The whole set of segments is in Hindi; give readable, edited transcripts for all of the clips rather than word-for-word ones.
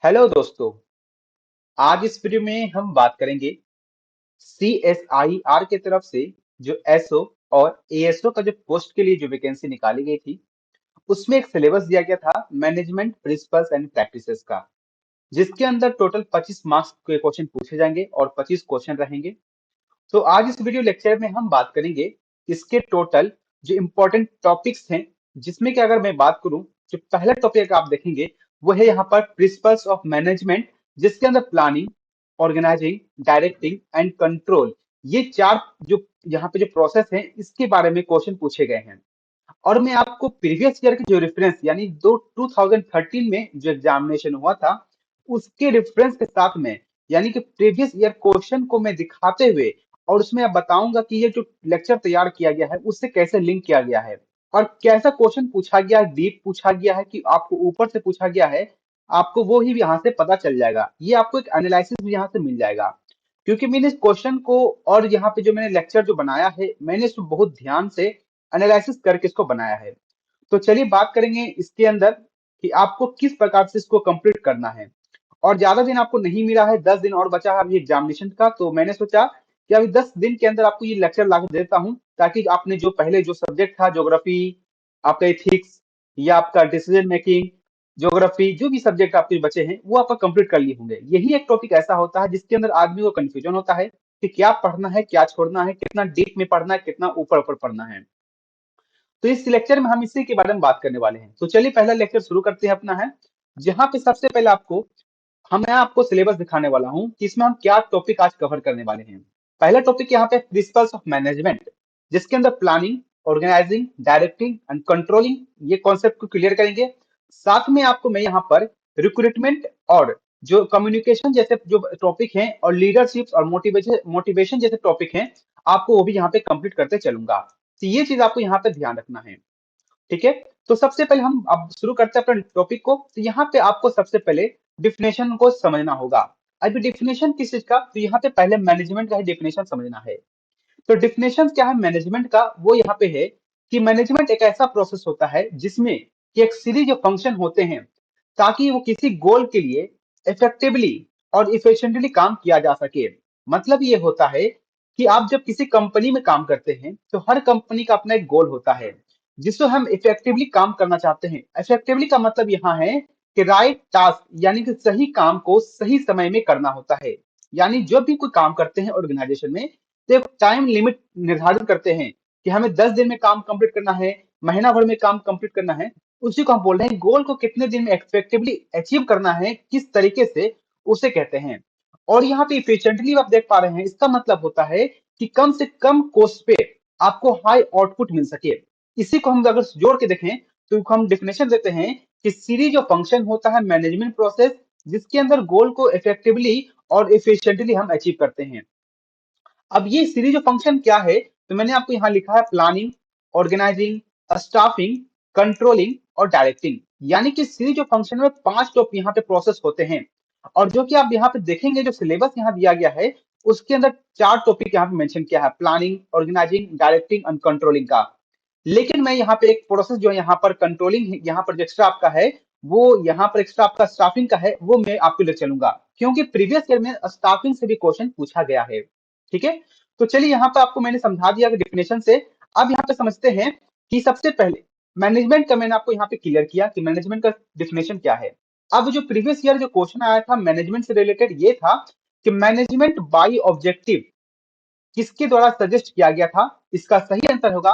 हेलो दोस्तों। आज इस वीडियो में हम बात करेंगे CSIR की तरफ से जो एसओ और एएसओ का जो पोस्ट के लिए जो वैकेंसी निकाली गई थी, उसमें एक सिलेबस दिया गया था मैनेजमेंट प्रिंसिपल्स एंड प्रैक्टिसेस का, जिसके अंदर टोटल 25 मार्क्स के क्वेश्चन पूछे जाएंगे और 25 क्वेश्चन रहेंगे। तो आज इस वीडियो लेक्चर में हम बात करेंगे इसके टोटल जो इम्पोर्टेंट टॉपिक्स हैं, जिसमें कि अगर मैं बात करूं, जो पहला टॉपिक आप देखेंगे वो है यहाँ पर प्रिंसिपल्स ऑफ मैनेजमेंट, जिसके अंदर planning, organizing, directing and control, ये चार जो यहाँ पे जो प्रोसेस है इसके बारे में क्वेश्चन पूछे गए हैं। और मैं आपको प्रीवियस ईयर के जो रेफरेंस यानी दो 2013 में जो एग्जामिनेशन हुआ था उसके रेफरेंस के साथ में, यानी कि प्रीवियस ईयर क्वेश्चन को मैं दिखाते हुए और उसमें अब बताऊंगा कि ये जो लेक्चर तैयार किया गया है उससे कैसे लिंक किया गया है और कैसा क्वेश्चन पूछा गया है, डीप पूछा गया है कि आपको ऊपर से पूछा गया है, आपको वो ही यहाँ से पता चल जाएगा। ये आपको एक एनालिसिस भी यहाँ से मिल जाएगा, क्योंकि मैंने इस क्वेश्चन को और यहाँ पे जो मैंने लेक्चर जो बनाया है मैंने इसको बहुत ध्यान से एनालिसिस करके इसको बनाया है। तो चलिए बात करेंगे इसके अंदर कि आपको किस प्रकार से इसको कंप्लीट करना है। और ज्यादा दिन आपको नहीं मिला है, 10 दिन और बचा है अभी एग्जामिनेशन का, तो मैंने सोचा कि अभी 10 दिन के अंदर आपको ये लेक्चर ला के देता हूँ, ताकि आपने जो पहले जो सब्जेक्ट था ज्योग्राफी, आपका इथिक्स या आपका डिसीजन मेकिंग, ज्योग्राफी, जो भी सब्जेक्ट आपके बचे हैं वो आपका कंप्लीट कर लिए होंगे। यही एक टॉपिक ऐसा होता है जिसके अंदर आदमी को कंफ्यूजन होता है कि क्या पढ़ना है, क्या छोड़ना है, कितना डीप में पढ़ना है, कितना ऊपर ऊपर पढ़ना है। तो इस लेक्चर में हम इसी के बारे में बात करने वाले हैं। तो चलिए पहला लेक्चर शुरू करते हैं अपना है, जहां पे सबसे पहले मैं आपको सिलेबस दिखाने वाला हूं कि इसमें हम क्या टॉपिक आज कवर करने वाले हैं। पहला टॉपिक यहाँ पे प्रिंसिपल्स ऑफ मैनेजमेंट, जिसके अंदर planning, organizing, directing and controlling, ये कॉन्सेप्ट को क्लियर करेंगे। साथ में आपको मैं यहाँ पर रिक्रूटमेंट और जो कम्युनिकेशन जैसे जो टॉपिक हैं और लीडरशिप और मोटिवेशन मोटिवेशन जैसे टॉपिक हैं, आपको वो भी यहाँ पे कंप्लीट करते चलूंगा। तो ये चीज आपको यहाँ पे ध्यान रखना है। ठीक है। तो सबसे पहले हम अब शुरू करते हैं अपने टॉपिक को। तो यहाँ पे आपको सबसे पहले डिफिनेशन को समझना होगा। अभी डिफिनेशन किस चीज का, तो यहाँ पे पहले मैनेजमेंट का ही डिफिनेशन समझना है। तो डिफिनेशन क्या है मैनेजमेंट का, वो यहाँ पे है कि मैनेजमेंट एक ऐसा प्रोसेस होता है जिसमें कि एक सीरीज ऑफ फंक्शन होते हैं ताकि वो किसी गोल के लिए इफेक्टिवली और इफिशिएंटली काम किया जा सके। मतलब ये होता है कि आप जब किसी कंपनी में काम करते हैं तो हर कंपनी का अपना एक गोल होता है जिससे हम इफेक्टिवली काम करना चाहते हैं। इफेक्टिवली का मतलब यहाँ है कि राइट टास्क, यानी कि सही काम को सही समय में करना होता है। यानी जब भी कोई काम करते हैं ऑर्गेनाइजेशन में तो एक टाइम लिमिट निर्धारित करते हैं कि हमें 10 दिन में काम कंप्लीट करना है, महीना भर में काम कंप्लीट करना है। उसी को हम बोल रहे हैं गोल को कितने दिन में इफेक्टिवली अचीव करना है, किस तरीके से, उसे कहते हैं। और यहाँ पे इफिशिएंटली आप देख पा रहे हैं, इसका मतलब होता है कि कम से कम कॉस्ट पे आपको हाई आउटपुट मिल सके। इसी को हम अगर जोड़ के देखें तो हम डिफिनेशन देते हैं कि सीरीज ऑफ फंक्शन होता है मैनेजमेंट प्रोसेस, जिसके अंदर गोल को इफेक्टिवली और इफिशिएंटली हम अचीव करते हैं। अब ये सीरीज ऑफ फंक्शन क्या है, तो मैंने आपको यहाँ लिखा है प्लानिंग, ऑर्गेनाइजिंग, स्टाफिंग, कंट्रोलिंग और डायरेक्टिंग। यानी कि सीरीज ऑफ फंक्शन में 5 टॉप यहाँ पे प्रोसेस होते हैं। और जो कि आप यहाँ पे देखेंगे जो सिलेबस यहाँ दिया गया है उसके अंदर 4 टॉपिक यहाँ पे मेंशन किया है, planning, organizing, directing and controlling का। लेकिन मैं यहाँ पे एक प्रोसेस जो यहाँ पर कंट्रोलिंग, यहाँ पर जो एक्स्ट्रा आपका है, वो यहाँ पर एक्स्ट्रा आपका स्टाफिंग का है, वो मैं आपको ले चलूंगा, क्योंकि प्रीवियस ईयर में स्टाफिंग से भी क्वेश्चन पूछा गया है। ठीक है। तो चलिए यहाँ पे आपको मैंने समझा दिया डिफिनेशन से। अब यहाँ पे समझते हैं कि सबसे पहले मैनेजमेंट का मैंने आपको यहाँ पे क्लियर किया कि मैनेजमेंट का डिफिनेशन क्या है। अब जो प्रीवियस ईयर जो क्वेश्चन आया था मैनेजमेंट से रिलेटेड, ये था कि मैनेजमेंट बाय ऑब्जेक्टिव किसके द्वारा सजेस्ट किया गया था। इसका सही आंसर होगा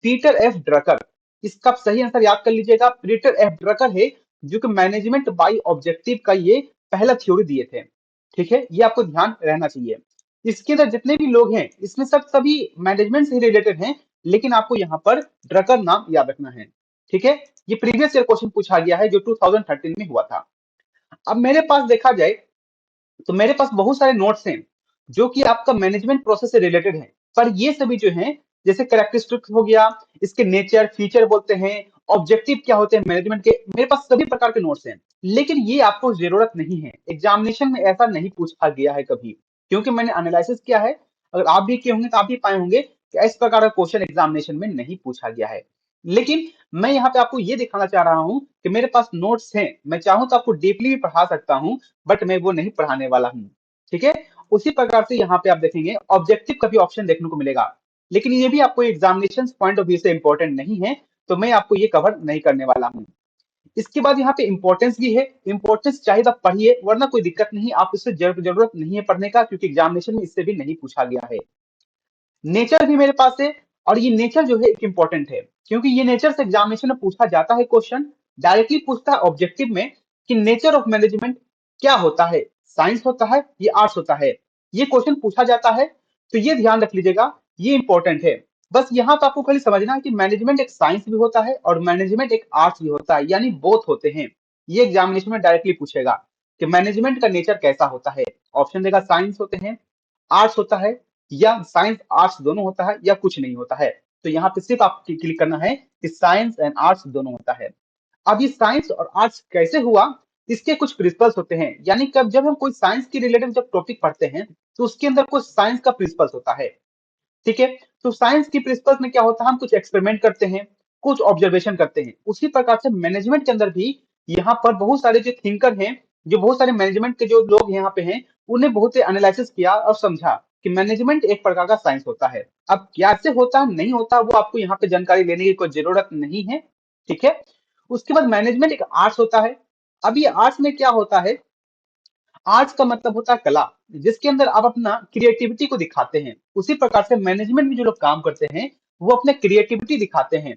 पीटर एफ ड्रकर। इसका सही आंसर याद कर लीजिएगा, पीटर एफ ड्रकर है जो कि मैनेजमेंट बाय ऑब्जेक्टिव का ये पहला थ्योरी दिए थे। ठीक है, ये आपको ध्यान रहना चाहिए। इसके अंदर जितने भी लोग हैं इसमें सब सभी मैनेजमेंट से रिलेटेड हैं, लेकिन आपको यहाँ पर ड्रकर नाम याद रखना है। ठीक है। ये प्रीवियस ईयर क्वेश्चन पूछा गया है जो 2013 में हुआ था। अब मेरे पास देखा जाए तो मेरे पास बहुत सारे नोट्स हैं जो कि आपका मैनेजमेंट प्रोसेस से रिलेटेड है, पर ये सभी जो हैं जैसे कैरेक्टरिस्टिक्स हो गया, इसके नेचर फीचर बोलते हैं, ऑब्जेक्टिव क्या होते हैं मैनेजमेंट के, मेरे पास सभी प्रकार के नोट्स हैं। लेकिन ये आपको जरूरत नहीं है, एग्जामिनेशन में ऐसा नहीं पूछा गया है कभी, क्योंकि मैंने एनालिसिस किया है। अगर आप भी किए होंगे तो आप भी पाए होंगे कि इस प्रकार का क्वेश्चन एग्जामिनेशन में नहीं पूछा गया है। लेकिन मैं यहाँ पे आपको ये दिखाना चाह रहा हूँ कि मेरे पास नोट्स हैं, मैं चाहूँ तो आपको डीपली भी पढ़ा सकता हूँ, बट मैं वो नहीं पढ़ाने वाला हूँ। ठीक है। उसी प्रकार से यहाँ पे आप देखेंगे ऑब्जेक्टिव का भी ऑप्शन देखने को मिलेगा, लेकिन ये भी आपको एग्जामिनेशन पॉइंट ऑफ व्यू से इंपॉर्टेंट नहीं है, तो मैं आपको ये कवर नहीं करने वाला हूँ। इसके बाद यहाँ पे इंपॉर्टेंस भी है, इंपॉर्टेंस चाहे तो आप पढ़िए, वरना कोई दिक्कत नहीं, आप इससे जरूरत नहीं है पढ़ने का, क्योंकि एग्जामिनेशन में इससे भी नहीं पूछा गया है। नेचर भी मेरे पास है, और ये नेचर जो है एक इंपॉर्टेंट है, क्योंकि ये नेचर से एग्जामिनेशन में पूछा जाता है क्वेश्चन, डायरेक्टली पूछता है ऑब्जेक्टिव में कि नेचर ऑफ मैनेजमेंट क्या होता है, साइंस होता है ये आर्ट्स होता है, ये क्वेश्चन पूछा जाता है। तो ये ध्यान रख लीजिएगा, ये इंपॉर्टेंट है। बस यहाँ तो आपको खाली समझना है कि मैनेजमेंट एक साइंस भी होता है और मैनेजमेंट एक आर्ट्स भी होता है, यानी बोथ होते हैं। ये एग्जामिनेशन में डायरेक्टली पूछेगा कि मैनेजमेंट का नेचर कैसा होता है, ऑप्शन देगा साइंस होते हैं, आर्ट्स होता है, या साइंस आर्ट्स दोनों होता है, या कुछ नहीं होता है। तो यहाँ पे सिर्फ आपको क्लिक करना है कि साइंस एंड आर्ट्स दोनों होता है। अब ये साइंस और आर्ट्स कैसे हुआ, इसके कुछ प्रिंसिपल्स होते हैं, यानी कब जब हम कोई साइंस के रिलेटेड जब टॉपिक पढ़ते हैं, तो उसके अंदर कुछ साइंस का प्रिंसिपल्स होता है। ठीक है। तो साइंस की प्रिंसिपल्स में क्या होता है, हम कुछ एक्सपेरिमेंट करते हैं, कुछ ऑब्जर्वेशन करते हैं। उसी प्रकार से मैनेजमेंट के अंदर भी यहाँ पर बहुत सारे जो थिंकर हैं, जो बहुत सारे मैनेजमेंट के जो लोग यहाँ पे हैं, उन्हें बहुत एनालिसिस किया और समझा कि मैनेजमेंट एक प्रकार का साइंस होता है। अब कैसे होता है नहीं होता, वो आपको यहाँ पे जानकारी लेने की कोई जरूरत नहीं है। ठीक है। उसके बाद मैनेजमेंट एक आर्ट्स होता है। अब ये आर्ट्स में क्या होता है, आर्ट्स का मतलब होता है कला, जिसके अंदर आप अपना क्रिएटिविटी को दिखाते हैं। उसी प्रकार से मैनेजमेंट में जो लोग काम करते हैं, वो अपने क्रिएटिविटी दिखाते हैं।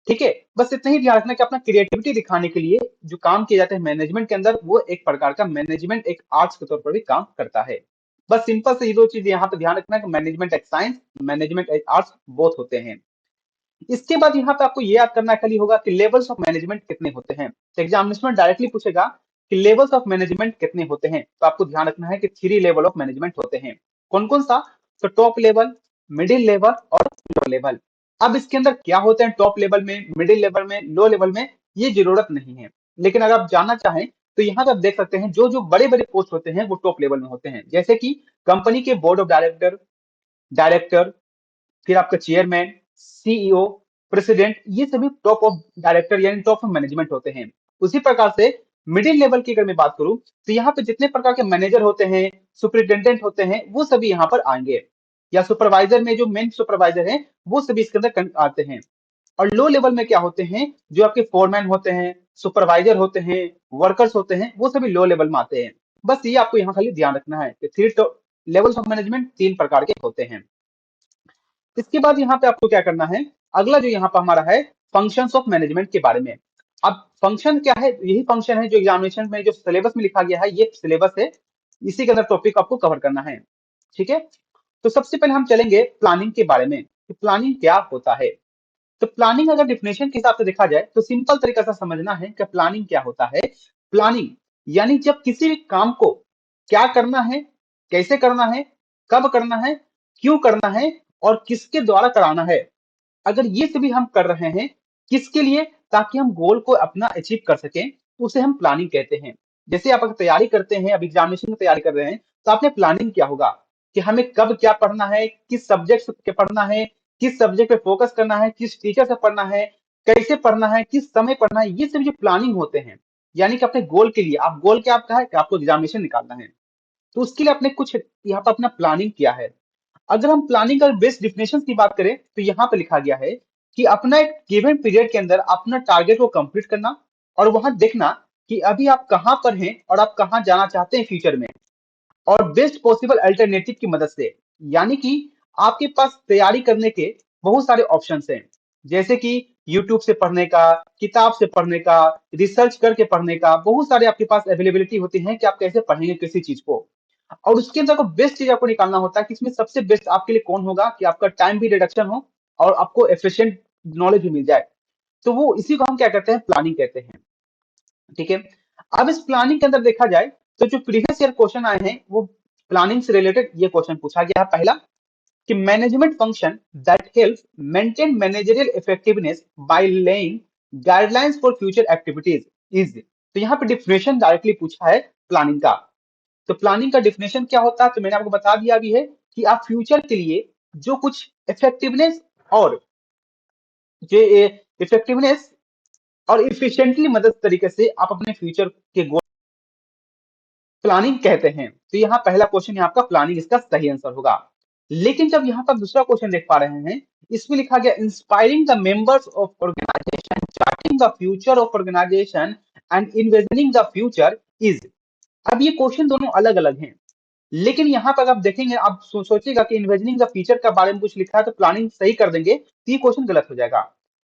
ठीक है। बस इतना ही ध्यान रखना कि अपना क्रिएटिविटी दिखाने के लिए जो काम किए जाते हैं मैनेजमेंट के अंदर, वो एक प्रकार का मैनेजमेंट एक आर्ट्स के तौर पर भी काम करता है। बस सिंपल से ये दो चीज यहाँ पे ध्यान रखना है कि मैनेजमेंट एक साइंस, मैनेजमेंट एक आर्ट्स बोथ होते हैं। इसके बाद यहाँ पे आपको ये याद करना खाली होगा कि लेवल्स ऑफ मैनेजमेंट कितने होते हैं। तो एग्जामिनेशन में डायरेक्टली पूछेगा कि लेवल्स ऑफ मैनेजमेंट कितने होते हैं, तो आपको ध्यान रखना है कि 3 लेवल ऑफ मैनेजमेंट होते हैं। कौन कौन सा, तो टॉप लेवल, मिडिल लेवल और लो लेवल। अब इसके अंदर क्या होते हैं टॉप लेवल में, मिडिल लेवल में, लो लेवल में, ये जरूरत नहीं है। लेकिन अगर आप जानना चाहें तो यहाँ पे आप देख सकते हैं जो जो बड़े बड़े पोस्ट होते हैं वो टॉप लेवल में होते हैं, जैसे कि कंपनी के बोर्ड ऑफ डायरेक्टर, डायरेक्टर, फिर आपका चेयरमैन, सीईओ, प्रेसिडेंट, ये सभी टॉप ऑफ डायरेक्टर यानी टॉप ऑफ मैनेजमेंट होते हैं। उसी प्रकार से मिडिल लेवल की अगर मैं बात करूं, तो यहाँ पे जितने प्रकार के मैनेजर होते हैं, सुपरिटेंडेंट होते हैं, वो सभी यहाँ पर आएंगे, या सुपरवाइजर में जो मेन सुपरवाइजर हैं, वो सभी इसके अंदर आते हैं। और लो लेवल में क्या होते हैं, जो आपके फोरमैन होते हैं, सुपरवाइजर होते हैं, वर्कर्स होते हैं, वो सभी लो लेवल में आते हैं। बस ये आपको यहाँ खाली ध्यान रखना है कि 3 लेवल्स ऑफ मैनेजमेंट 3 प्रकार के होते हैं। इसके बाद यहाँ पे आपको क्या करना है, अगला जो यहाँ पे हमारा है फंक्शंस ऑफ मैनेजमेंट के बारे में। अब फंक्शन क्या है, यही फंक्शन है जो एग्जामिनेशन में जो सिलेबस में लिखा गया है, ये सिलेबस है, इसी के अंदर टॉपिक आपको कवर करना है। ठीक है। तो सबसे पहले हम चलेंगे प्लानिंग के बारे में कि प्लानिंग क्या होता है। तो प्लानिंग अगर डिफिनेशन के हिसाब से देखा जाए तो सिंपल तरीका से समझना है कि प्लानिंग क्या होता है। प्लानिंग यानी जब किसी भी काम को क्या करना है, कैसे करना है, कब करना है, क्यों करना है, और किसके द्वारा कराना है, अगर ये सभी हम कर रहे हैं, किसके लिए, ताकि हम गोल को अपना अचीव कर सकें, तो उसे हम प्लानिंग कहते हैं। जैसे आप अगर तैयारी करते हैं, अब एग्जामिनेशन की तैयारी कर रहे हैं, तो आपने प्लानिंग किया होगा कि हमें कब क्या पढ़ना है, किस सब्जेक्ट से पढ़ना है, किस सब्जेक्ट पे फोकस करना है, किस टीचर से पढ़ना है, कैसे पढ़ना है, किस समय पढ़ना है, ये सब जो प्लानिंग होते हैं। यानी कि अपने गोल के लिए, आप गोल क्या आपका है कि आपको एग्जामिनेशन निकालना है, तो उसके लिए आपने कुछ यहाँ पर अपना प्लानिंग किया है। अगर हम प्लानिंग और बेस्ट डिफिनेशन की बात करें, तो यहाँ पे लिखा गया है कि अपना एक गिवन पीरियड के अंदर अपना टारगेट को कंप्लीट करना, और वहां देखना कि अभी आप कहाँ पर हैं और आप कहाँ जाना चाहते हैं फ्यूचर में, और बेस्ट पॉसिबल अल्टरनेटिव की मदद से। यानी कि आपके पास तैयारी करने के बहुत सारे ऑप्शंस हैं, जैसे कि यूट्यूब से पढ़ने का, किताब से पढ़ने का, रिसर्च करके पढ़ने का, बहुत सारे आपके पास अवेलेबिलिटी होती है कि आप कैसे पढ़ेंगे किसी चीज को। और उसके अंदर को बेस्ट चीज आपको निकालना होता है कि इसमें सबसे बेस्ट आपके लिए कौन होगा कि आपका टाइम भी रिडक्शन हो और आपको एफिशिएंट नॉलेज भी मिल जाए। तो वो इसी को हम क्या कहते हैं, प्लानिंग कहते हैं। ठीक है। अब इस प्लानिंग के अंदर देखा जाए तो जो प्रीवियस ईयर क्वेश्चन आए हैं, वो प्लानिंग से रिलेटेड ये क्वेश्चन पूछा गया है। पहला कि management function that help maintain managerial effectiveness by laying guidelines for future activities is. तो यहाँ पे डिफिनेशन डायरेक्टली पूछा है प्लानिंग का। तो प्लानिंग का डिफिनेशन क्या होता है, तो मैंने आपको बता दिया भी है कि आप फ्यूचर के लिए जो कुछ इफेक्टिवनेस और जो इफेक्टिवनेस और इफिशिएंटली मदद तरीके से आप अपने फ्यूचर के गोल प्लानिंग कहते हैं। तो यहाँ पहला क्वेश्चन यहाँ आपका प्लानिंग इसका सही आंसर होगा। लेकिन जब यहाँ पर दूसरा क्वेश्चन देख पा रहे हैं, इसमें लिखा गया inspiring the members of organisation, charting the future of organisation and envisioning the future is. अब ये क्वेश्चन दोनों अलग अलग हैं, लेकिन यहाँ पर आप देखेंगे, आप सोचिएगा कि इन्विजनिंग द फ्यूचर के बारे में कुछ लिखा है तो प्लानिंग सही कर देंगे, तो ये क्वेश्चन गलत हो जाएगा,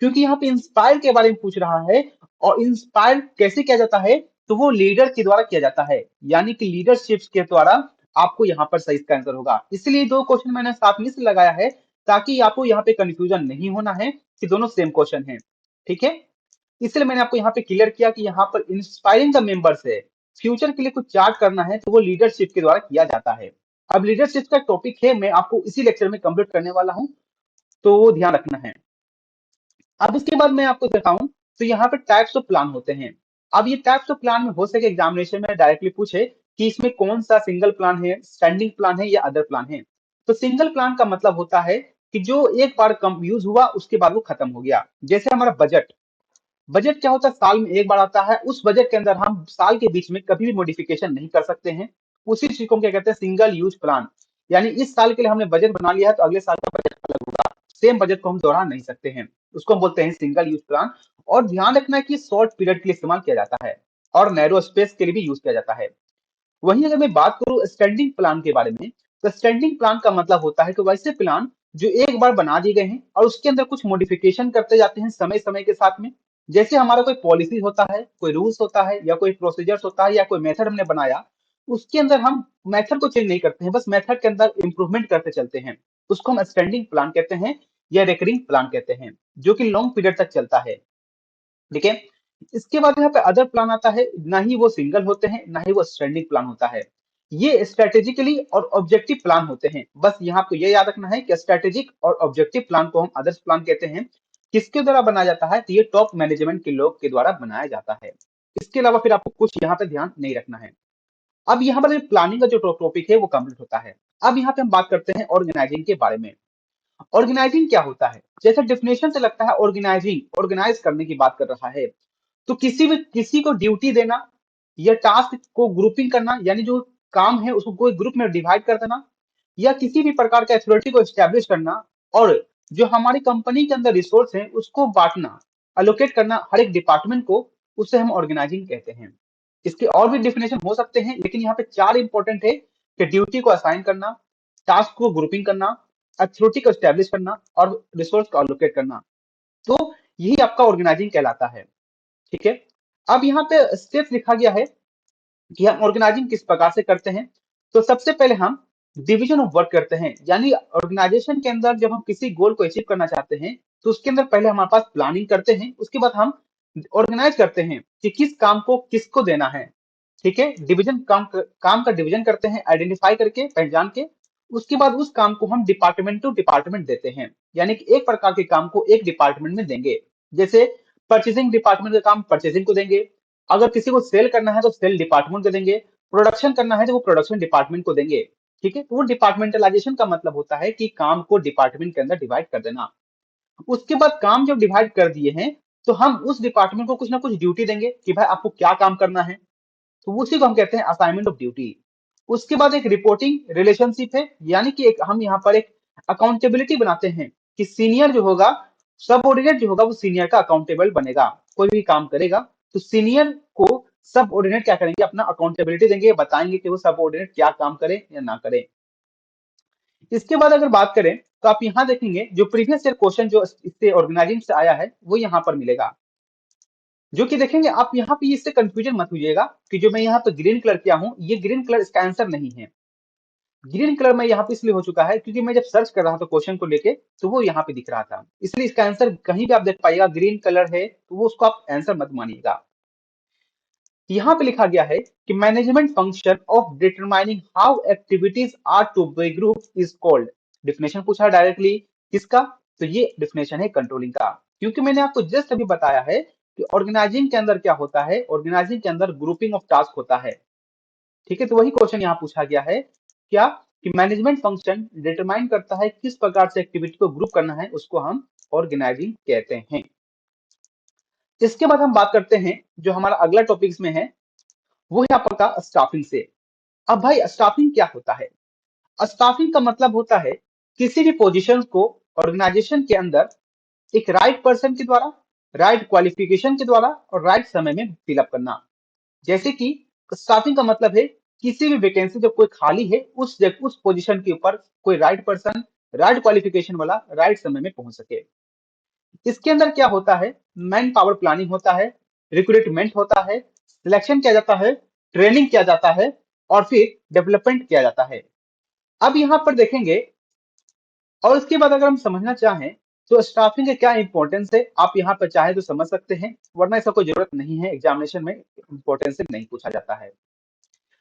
क्योंकि यहाँ पे इंस्पायर के बारे में पूछ रहा है। और इंस्पायर कैसे किया जाता है, तो वो लीडर के द्वारा किया जाता है, यानी कि लीडरशिप के द्वारा। आपको यहाँ पर सही इसका आंसर होगा। इसलिए दो क्वेश्चन मैंने साथ में से लगाया है, ताकि आपको यहाँ पे कंफ्यूजन नहीं होना है कि दोनों सेम क्वेश्चन है। ठीक है, इसलिए मैंने आपको यहाँ पे क्लियर किया कि यहाँ पर इंस्पायरिंग द मेंबर्स है, फ्यूचर के लिए कुछ चार्ट करना है तो वो लीडरशिप के द्वारा किया जाता है। अब लीडरशिप का टॉपिक है, मैं आपको इसी लेक्चर में कंप्लीट करने वाला हूँ, तो वो ध्यान रखना है। अब इसके बाद मैं आपको दिखाऊं, तो यहाँ पे टाइप्स ऑफ प्लान होते हैं। अब ये टाइप्स ऑफ प्लान में हो सके एग्जामिनेशन में डायरेक्टली पूछे कि इसमें कौन सा सिंगल प्लान है, स्टैंडिंग प्लान है या अदर प्लान है। तो सिंगल प्लान का मतलब होता है कि जो एक बार कम यूज हुआ उसके बाद वो खत्म हो गया। जैसे हमारा बजट, बजट क्या होता है, साल में एक बार आता है, उस बजट के अंदर हम साल के बीच में कभी भी मॉडिफिकेशन नहीं कर सकते हैं। उसी चीज को हम क्या कहते हैं, सिंगल यूज प्लान। यानी इस साल के लिए हमने बजट बना लिया है तो अगले साल का बजट अलग होगा, सेम बजट को हम दोहरा नहीं सकते हैं, उसको हम बोलते हैं सिंगल यूज प्लान। और ध्यान रखना है कि शॉर्ट पीरियड के लिए इस्तेमाल किया जाता है और नैरो स्पेस के लिए भी यूज किया जाता है। वहीं अगर मैं बात करूं स्टैंडिंग प्लान के बारे में, तो स्टैंडिंग प्लान का मतलब होता है कि वैसे प्लान जो एक बार बना दिए गए हैं और उसके अंदर कुछ मॉडिफिकेशन करते जाते हैं समय समय के साथ में। जैसे हमारा कोई पॉलिसी होता है, कोई रूल्स होता है या कोई प्रोसीजर्स होता है या कोई मेथड हमने बनाया, उसके अंदर हम मेथड को चेंज नहीं करते हैं, बस मेथड के अंदर इंप्रूवमेंट करते चलते हैं। उसको हम स्टैंडिंग प्लान कहते हैं या रेकरिंग प्लान कहते हैं, जो कि लॉन्ग पीरियड तक चलता है। ठीक है, इसके बाद यहाँ पे अदर प्लान आता है, ना ही वो सिंगल होते हैं ना ही वो स्टैंडिंग प्लान होता है। ये स्ट्रेटेजिकली और ऑब्जेक्टिव प्लान होते हैं। बस यहाँ आपको ये याद रखना है कि स्ट्रेटेजिक और ऑब्जेक्टिव प्लान को हम अदर्स प्लान कहते हैं। किसके द्वारा बनाया जाता है, तो ये टॉप मैनेजमेंट के लोग के द्वारा बनाया जाता है। इसके अलावा फिर आपको कुछ यहाँ पे ध्यान नहीं रखना है। अब यहाँ पर प्लानिंग का जो टॉपिक है वो कंप्लीट होता है। अब यहाँ पे हम बात करते हैं ऑर्गेनाइजिंग के बारे में। ऑर्गेनाइजिंग क्या होता है, जैसे डेफिनेशन से लगता है ऑर्गेनाइजिंग ऑर्गेनाइज करने की बात कर रहा है। तो किसी को ड्यूटी देना या टास्क को ग्रुपिंग करना, यानी जो काम है उसको कोई ग्रुप में डिवाइड कर देना, या किसी भी प्रकार का अथॉरिटी को एस्टेब्लिश करना, और जो हमारी कंपनी के अंदर रिसोर्स है उसको बांटना, अलोकेट करना हर एक डिपार्टमेंट को, उसे हम ऑर्गेनाइजिंग कहते हैं। इसके और भी डेफिनेशन हो सकते हैं, लेकिन यहाँ पे चार इंपॉर्टेंट है कि ड्यूटी को असाइन करना, टास्क को ग्रुपिंग करना, अथॉरिटी को एस्टेब्लिश करना और रिसोर्स को अलोकेट करना। तो यही आपका ऑर्गेनाइजिंग कहलाता है। ठीक है, अब यहाँ पे स्टेप्स लिखा गया है कि हम ऑर्गेनाइजिंग किस प्रकार से करते हैं। तो सबसे पहले हम डिवीजन ऑफ वर्क करते हैं, यानी ऑर्गेनाइजेशन के अंदर जब हम किसी गोल को अचीव करना चाहते हैं तो उसके अंदर पहले हमारे पास प्लानिंग करते हैं, उसके बाद हम ऑर्गेनाइज करते हैं कि किस काम को किसको देना है। ठीक है, डिवीजन काम का डिवीजन करते हैं, आइडेंटिफाई करके, पहचान के। उसके बाद उस काम को हम डिपार्टमेंट टू डिपार्टमेंट देते हैं, यानी कि एक प्रकार के काम को एक डिपार्टमेंट में देंगे। जैसे परचेसिंग डिपार्टमेंट का काम परचेसिंग को देंगे, अगर किसी को सेल करना है तो सेल डिपार्टमेंट को देंगे, प्रोडक्शन करना है तो वो प्रोडक्शन डिपार्टमेंट को देंगे। ठीक है, तो वो डिपार्टमेंटलाइजेशन का मतलब होता है कि काम को डिपार्टमेंट के अंदर डिवाइड कर देना। उसके बाद काम जब डिवाइड कर दिए हैं, तो हम उस डिपार्टमेंट को कुछ ना कुछ ड्यूटी देंगे कि भाई आपको क्या काम करना है, तो उसी को हम कहते हैं असाइनमेंट ऑफ ड्यूटी। उसके बाद एक रिपोर्टिंग रिलेशनशिप है, यानी कि एक हम यहाँ पर एक अकाउंटेबिलिटी बनाते हैं कि सीनियर जो होगा, सबऑर्डिनेट जो होगा वो सीनियर का अकाउंटेबल बनेगा। कोई भी काम करेगा तो सीनियर को सबऑर्डिनेट क्या करेंगे, अपना अकाउंटेबिलिटी देंगे, बताएंगे कि वो सबऑर्डिनेट क्या काम करे या ना करे। इसके बाद अगर बात करें तो आप यहाँ देखेंगे जो प्रीवियस ईयर क्वेश्चन जो इससे ऑर्गेनाइजिंग से आया है वो यहाँ पर मिलेगा, जो कि देखेंगे आप। यहाँ पे इससे कंफ्यूजन मत होइएगा कि जो मैं यहाँ पे ग्रीन कलर किया हूँ, ये ग्रीन कलर इसका आंसर नहीं है। ग्रीन कलर में यहाँ पे इसलिए हो चुका है क्योंकि मैं जब सर्च कर रहा था क्वेश्चन को लेके तो वो यहाँ पे दिख रहा था, इसलिए इसका आंसर कहीं भी आप देख पाइएगा ग्रीन कलर है तो वो उसको आप आंसर मत मानिएगा। यहाँ पे लिखा गया है कि management function of determining how activities are to be group is called. Definition पूछा डायरेक्टली किसका, तो ये डिफिनेशन है कंट्रोलिंग का। क्योंकि मैंने आपको जस्ट अभी बताया है कि ऑर्गेनाइजिंग के अंदर क्या होता है, ऑर्गेनाइजिंग के अंदर ग्रुपिंग ऑफ टास्क होता है। ठीक है, तो वही क्वेश्चन यहाँ पूछा गया है क्या, कि मैनेजमेंट फंक्शन डिटरमाइन करता है किस प्रकार से एक्टिविटी को ग्रुप करना है, उसको हम ऑर्गेनाइजिंग कहते हैं। इसके बाद हम बात करते हैं जो हमारा अगला टॉपिक में है, वो है आपका स्टाफिंग से। अब भाई स्टाफिंग क्या होता है? स्टाफिंग का मतलब होता है किसी भी पोजीशन को ऑर्गेनाइजेशन के अंदर एक राइट पर्सन के द्वारा, राइट क्वालिफिकेशन के द्वारा और राइट समय में फिलअप करना। जैसे कि स्टाफिंग का मतलब है किसी भी वैकेंसी जब कोई खाली है उस पोजीशन के ऊपर कोई राइट पर्सन, राइट क्वालिफिकेशन वाला राइट समय में पहुंच सके। इसके अंदर क्या होता है? मैन पावर प्लानिंग होता है, रिक्रूटमेंट होता है, सिलेक्शन किया जाता है, ट्रेनिंग किया जाता है और फिर डेवलपमेंट किया जाता है। अब यहाँ पर देखेंगे, और उसके बाद अगर हम समझना चाहें तो स्टाफिंग का क्या इंपॉर्टेंस है, आप यहाँ पर चाहे तो समझ सकते हैं, वरना ऐसा कोई जरूरत नहीं है, एग्जामिनेशन में इंपॉर्टेंस से नहीं पूछा जाता है,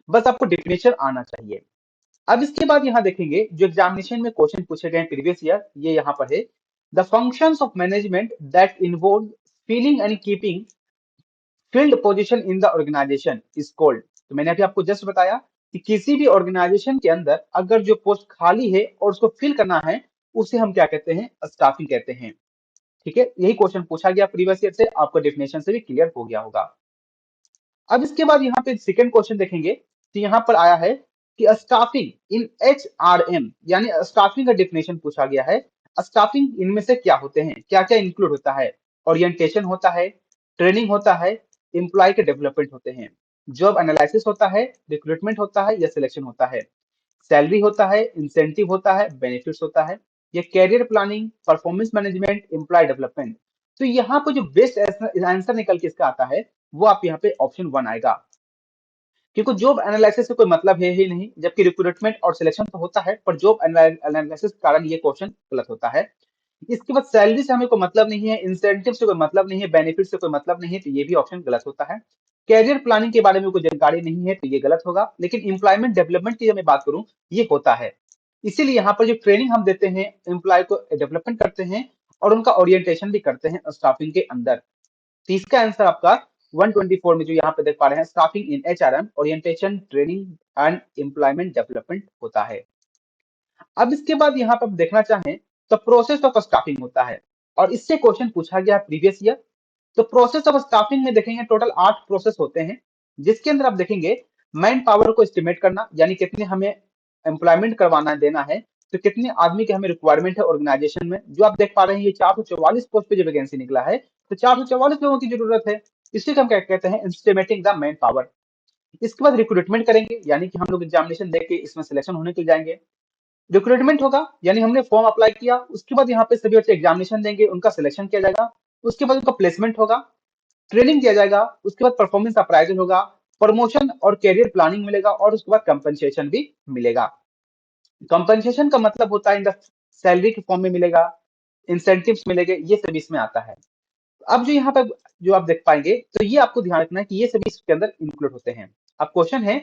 बस आपको डिफिनेशन आना चाहिए। अब इसके बाद यहाँ देखेंगे जो एग्जामिनेशन में क्वेश्चन पूछे गए प्रीवियस ईयर, ये यहाँ पर है, the functions of management that involve filling and keeping filled position in the organization is called. तो मैंने अभी आपको जस्ट बताया कि किसी भी ऑर्गेनाइजेशन के अंदर अगर जो पोस्ट खाली है और उसको फिल करना है, उसे हम क्या कहते हैं? स्टाफिंग कहते हैं। ठीक है, यही क्वेश्चन पूछा गया प्रीवियस ईयर से, आपको डेफिनेशन से भी क्लियर हो गया होगा। अब इसके बाद यहाँ पे सेकंड क्वेश्चन देखेंगे, तो यहाँ पर आया है कि स्टाफिंग इन HRM, यानी स्टाफिंग का डेफिनेशन पूछा गया है। स्टाफिंग इनमें से क्या होते हैं, क्या क्या इंक्लूड होता है? ओरिएंटेशन होता है, ट्रेनिंग होता है, एम्प्लॉय के डेवलपमेंट होते हैं, जॉब एनालिसिस होता है, रिक्रूटमेंट होता है या सिलेक्शन होता है, सैलरी होता है, इंसेंटिव होता है, बेनिफिट्स होता है, ये career planning, performance management, employ development. तो यहाँ पर जो बेस्ट आंसर निकल के इसका आता है, वो आप यहाँ पे ऑप्शन 1 आएगा, क्योंकि जॉब एनालिसिस से कोई मतलब है ही नहीं, जबकि रिक्रूटमेंट और सिलेक्शन तो होता है, पर जॉब एनालिसिस के कारण ये क्वेश्चन गलत होता है। इसके बाद सैलरी से हमें कोई मतलब नहीं है, इंसेंटिव से कोई मतलब नहीं है, बेनिफिट से कोई मतलब नहीं है, तो ये भी ऑप्शन गलत होता है। कैरियर प्लानिंग के बारे में कोई जानकारी नहीं है, तो ये गलत होगा। लेकिन एम्प्लॉयमेंट डेवलपमेंट की जब मैं बात करूं, ये होता है। इसीलिए यहाँ पर जो ट्रेनिंग हम देते हैं, एम्प्लॉय को डेवलपमेंट करते हैं और उनका ओरिएंटेशन भी करते हैं स्टाफिंग के अंदर। तो इसका आंसर आपका 124 में जो यहाँ पे देख पा रहे हैं, staffing in HRM, orientation, training and employment development होता है। अब इसके बाद यहाँ पर देखना चाहें तो प्रोसेस ऑफ स्टाफिंग होता है, और इससे क्वेश्चन पूछा गया प्रीवियस ईयर। तो प्रोसेस ऑफ स्टाफिंग में देखेंगे टोटल 8 प्रोसेस होते हैं, जिसके अंदर आप देखेंगे मैन पावर को एस्टिमेट करना, यानी कितने हमें एम्प्लॉयमेंट करवाना देना है, तो कितने आदमी की हमें रिक्वायरमेंट है ऑर्गेनाइजेशन में। जो आप देख पा रहे हैं ये 444 पोस्ट पे जो वैकेंसी निकला है, तो 444 लोगों की जरूरत है, इसी को हम क्या कहते हैं? Estimating the man power. इसके बाद रिक्रूटमेंट करेंगे, यानी कि हम लोग एग्जामिनेशन देके इसमें सिलेक्शन होने के लिए जाएंगे। रिक्रूटमेंट होगा, यानी हमने फॉर्म अप्लाई किया, उसके बाद यहाँ पे सभी बच्चे एग्जामिनेशन देंगे, उनका सिलेक्शन किया जाएगा, उसके बाद उनका प्लेसमेंट होगा, ट्रेनिंग दिया जाएगा, उसके बाद परफॉर्मेंस अप्राइजल होगा, प्रमोशन और कैरियर प्लानिंग मिलेगा और उसके बाद कंपनसेशन भी मिलेगा। कंपनसेशन का मतलब होता है इन द सैलरी के फॉर्म में मिलेगा, इंसेंटिव्स मिलेंगे, ये सभी इसमें आता है। अब जो यहाँ पे जो आप देख पाएंगे, तो ये आपको ध्यान रखना है कि ये सभी इसके अंदर इंक्लूड होते हैं। अब क्वेश्चन है,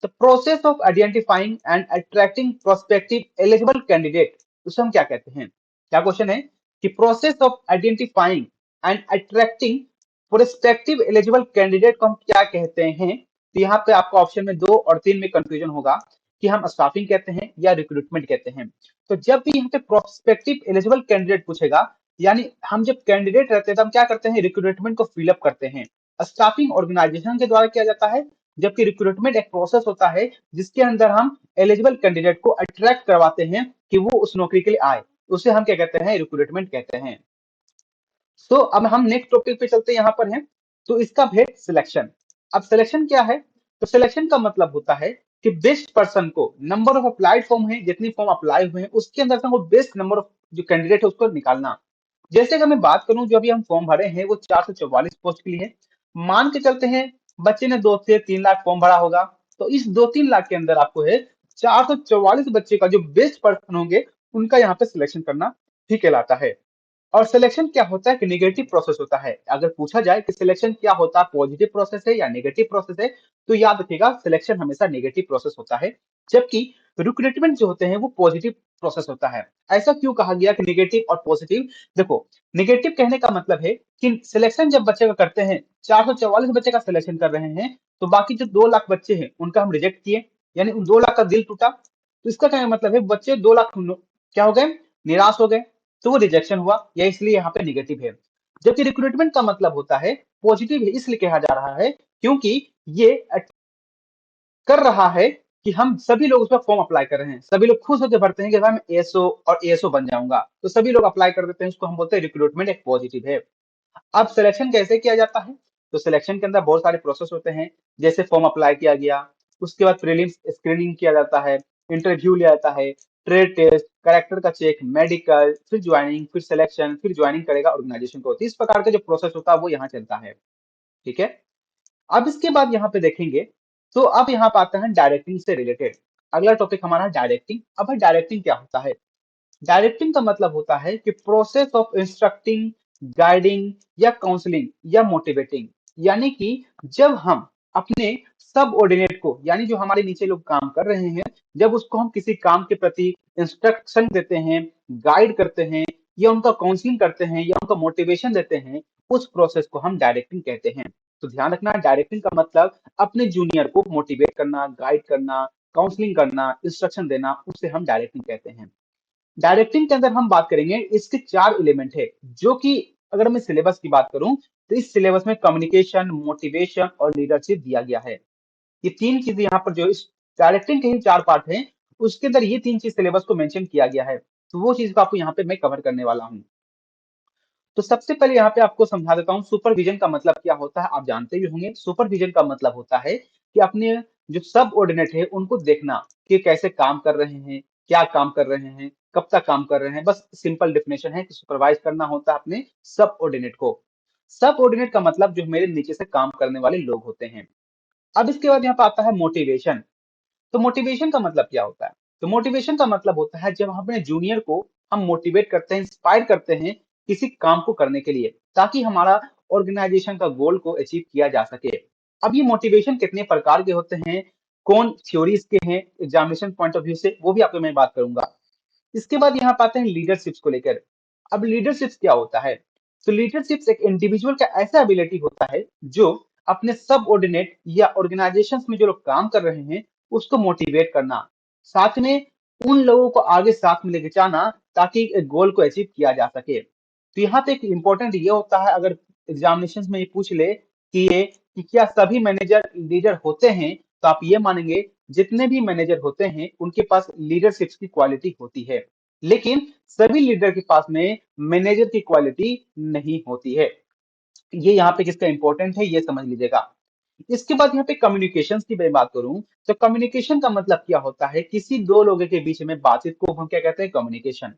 the process of identifying and attracting prospective eligible candidate, उसे हम क्या कहते हैं? क्या क्वेश्चन है कि process of identifying and attracting prospective eligible candidate को हम क्या कहते हैं? तो यहाँ पे आपको ऑप्शन में 2 और 3 में कंफ्यूजन होगा कि हम स्टाफिंग कहते हैं या रिक्रूटमेंट कहते हैं। तो जब भी यहाँ पे प्रोस्पेक्टिव एलिजिबल कैंडिडेट पूछेगा, यानी हम जब कैंडिडेट रहते हैं तो हम क्या करते हैं? रिक्रूटमेंट को फिलअप करते हैं। स्टाफिंग ऑर्गेनाइजेशन के द्वारा किया जाता है, जबकि रिक्रूटमेंट एक प्रोसेस होता है जिसके अंदर हम एलिजिबल कैंडिडेट को अट्रैक्ट करवाते हैं कि वो उस नौकरी के लिए आए, उसे हम क्या कहते हैं? रिक्रूटमेंट कहते हैं। सो अब हम नेक्स्ट टॉपिक पे चलते हैं, यहाँ पर है, तो इसका है सिलेक्शन। अब सिलेक्शन क्या है? तो सिलेक्शन का मतलब होता है कि बेस्ट पर्सन को, नंबर ऑफ अप्लाइड फॉर्म है, जितनी फॉर्म अप्लाई हुए हैं उसके अंदर से वो बेस्ट नंबर ऑफ जो कैंडिडेट है उसको निकालना। जैसे कि मैं बात करूं, जो अभी हम फॉर्म भरे हैं वो 444 पोस्ट के लिए है। मान के चलते हैं बच्चे ने 2 से 3 लाख फॉर्म भरा होगा, तो इस 2-3 लाख के अंदर आपको है 444 बच्चे का जो बेस्ट पर्सन होंगे उनका यहाँ पे सिलेक्शन करना ठीक कहलाता है। और सिलेक्शन क्या होता है कि नेगेटिव प्रोसेस होता है। अगर पूछा जाए कि सिलेक्शन क्या होता है, पॉजिटिव प्रोसेस है या नेगेटिव प्रोसेस है, तो याद रखिएगा सिलेक्शन हमेशा नेगेटिव प्रोसेस होता है, जबकि रिक्रूटमेंट जो होते हैं वो पॉजिटिव प्रोसेस होता है। ऐसा क्यों कहा गया कि नेगेटिव और पॉजिटिव? देखो, नेगेटिव कहने का मतलब है कि सिलेक्शन जब बच्चे का करते हैं, 444 बच्चे का सिलेक्शन कर रहे हैं, तो बाकी जो 2 लाख बच्चे हैं उनका हम रिजेक्ट किए, यानी उन 2 लाख का दिल टूटा। तो इसका क्या मतलब है? बच्चे 2 लाख क्या हो गए? निराश हो गए, तो वो रिजेक्शन हुआ, या इसलिए यहाँ पे निगेटिव है। जबकि रिक्रूटमेंट का मतलब होता है पॉजिटिव है, इसलिए कहा जा रहा है क्योंकि ये कर रहा है कि हम सभी लोग उसमें फॉर्म अप्लाई कर रहे हैं, सभी लोग खुश होकर भरते हैं कि भाई मैं एएसओ और एएसओ बन जाऊंगा, तो सभी लोग अप्लाई कर देते हैं, उसको हम बोलते हैं रिक्रूटमेंट, एक पॉजिटिव है। अब सिलेक्शन कैसे किया जाता है? तो सिलेक्शन के अंदर बहुत सारे प्रोसेस होते हैं, जैसे फॉर्म अप्लाई किया गया, उसके बाद प्रीलिम्स स्क्रीनिंग किया जाता है, इंटरव्यू लिया जाता है, ट्रेड टेस्ट, कैरेक्टर का चेक, मेडिकल, फिर ज्वाइनिंग, फिर सिलेक्शन, फिर ज्वाइनिंग करेगा ऑर्गेनाइजेशन को। तो इस प्रकार का जो प्रोसेस होता है वो यहाँ चलता है। ठीक है। अब इसके बाद यहाँ पे देखेंगे, तो अब यहाँ पे आता है डायरेक्टिंग से रिलेटेड अगला टॉपिक हमारा डायरेक्टिंग। अब डायरेक्टिंग क्या होता है? डायरेक्टिंग का मतलब होता है कि प्रोसेस ऑफ इंस्ट्रक्टिंग, गाइडिंग या काउंसलिंग या मोटिवेटिंग। यानी कि जब हम अपने सबऑर्डिनेट को, यानी जो हमारे नीचे लोग काम कर रहे हैं, जब उसको हम किसी काम के प्रति इंस्ट्रक्शन देते हैं, गाइड करते हैं, या उनका काउंसलिंग करते हैं, या उनका मोटिवेशन देते हैं, उस प्रोसेस को हम डायरेक्टिंग कहते हैं। तो ध्यान रखना, डायरेक्टिंग का मतलब अपने जूनियर को मोटिवेट करना, गाइड करना, काउंसलिंग करना, इंस्ट्रक्शन देना, उसे हम डायरेक्टिंग कहते हैं। डायरेक्टिंग के अंदर हम बात करेंगे, इसके 4 एलिमेंट है, जो कि अगर मैं सिलेबस की बात करूं तो इस सिलेबस में कम्युनिकेशन, मोटिवेशन और लीडरशिप दिया गया है। ये 3 चीजें यहाँ पर, जो इस डायरेक्टिंग के ही 4 पार्ट हैं, उसके अंदर ये 3 चीज सिलेबस को मेंशन किया गया है। तो वो चीज को आपको यहाँ पे मैं कवर करने वाला हूँ। तो सबसे पहले यहाँ पे आपको समझा देता हूँ सुपरविजन का मतलब क्या होता है। आप जानते भी होंगे, सुपरविजन का मतलब होता है कि अपने जो सब ऑर्डिनेट है उनको देखना कि कैसे काम कर रहे हैं, क्या काम कर रहे हैं, कब तक काम कर रहे हैं। बस सिंपल डिफिनेशन है कि सुपरवाइज करना होता है अपने सब ऑर्डिनेट को। सब ऑर्डिनेट का मतलब जो मेरे नीचे से काम करने वाले लोग होते हैं। अब इसके बाद यहाँ पे आता है मोटिवेशन। तो मोटिवेशन का मतलब क्या होता है? तो मोटिवेशन का मतलब होता है जब हम अपने जूनियर को हम मोटिवेट करते हैं, इंस्पायर करते हैं किसी काम को करने के लिए, ताकि हमारा ऑर्गेनाइजेशन का गोल को अचीव किया जा सके। अब ये मोटिवेशन कितने प्रकार के होते हैं, कौन थ्योरीज के हैं एग्जामिनेशन पॉइंट ऑफ व्यू से, वो भी आपको मैं बात करूंगा। इसके बाद यहाँ पाते हैं लीडरशिप को लेकर। अब लीडरशिप क्या होता है? तो लीडरशिप एक इंडिविजुअल का ऐसा एबिलिटी होता है जो अपने सब ऑर्डिनेट या ऑर्गेनाइजेशन में जो लोग काम कर रहे हैं उसको मोटिवेट करना, साथ में उन लोगों को आगे साथ में लेके जाना, ताकि एक गोल को अचीव किया जा सके। तो यहाँ पे एक इंपॉर्टेंट ये होता है, अगर एग्जामिनेशन में ये पूछ ले कि क्या सभी मैनेजर लीडर होते हैं, तो आप ये मानेंगे जितने भी मैनेजर होते हैं उनके पास लीडरशिप की क्वालिटी होती है, लेकिन सभी लीडर के पास में मैनेजर की क्वालिटी नहीं होती है। ये यहाँ पे किसका इंपॉर्टेंट है, ये समझ लीजिएगा। इसके बाद यहाँ पे कम्युनिकेशन की मैं बात करूं, तो कम्युनिकेशन का मतलब क्या होता है? किसी दो लोगों के बीच में बातचीत को हम क्या कहते हैं? कम्युनिकेशन।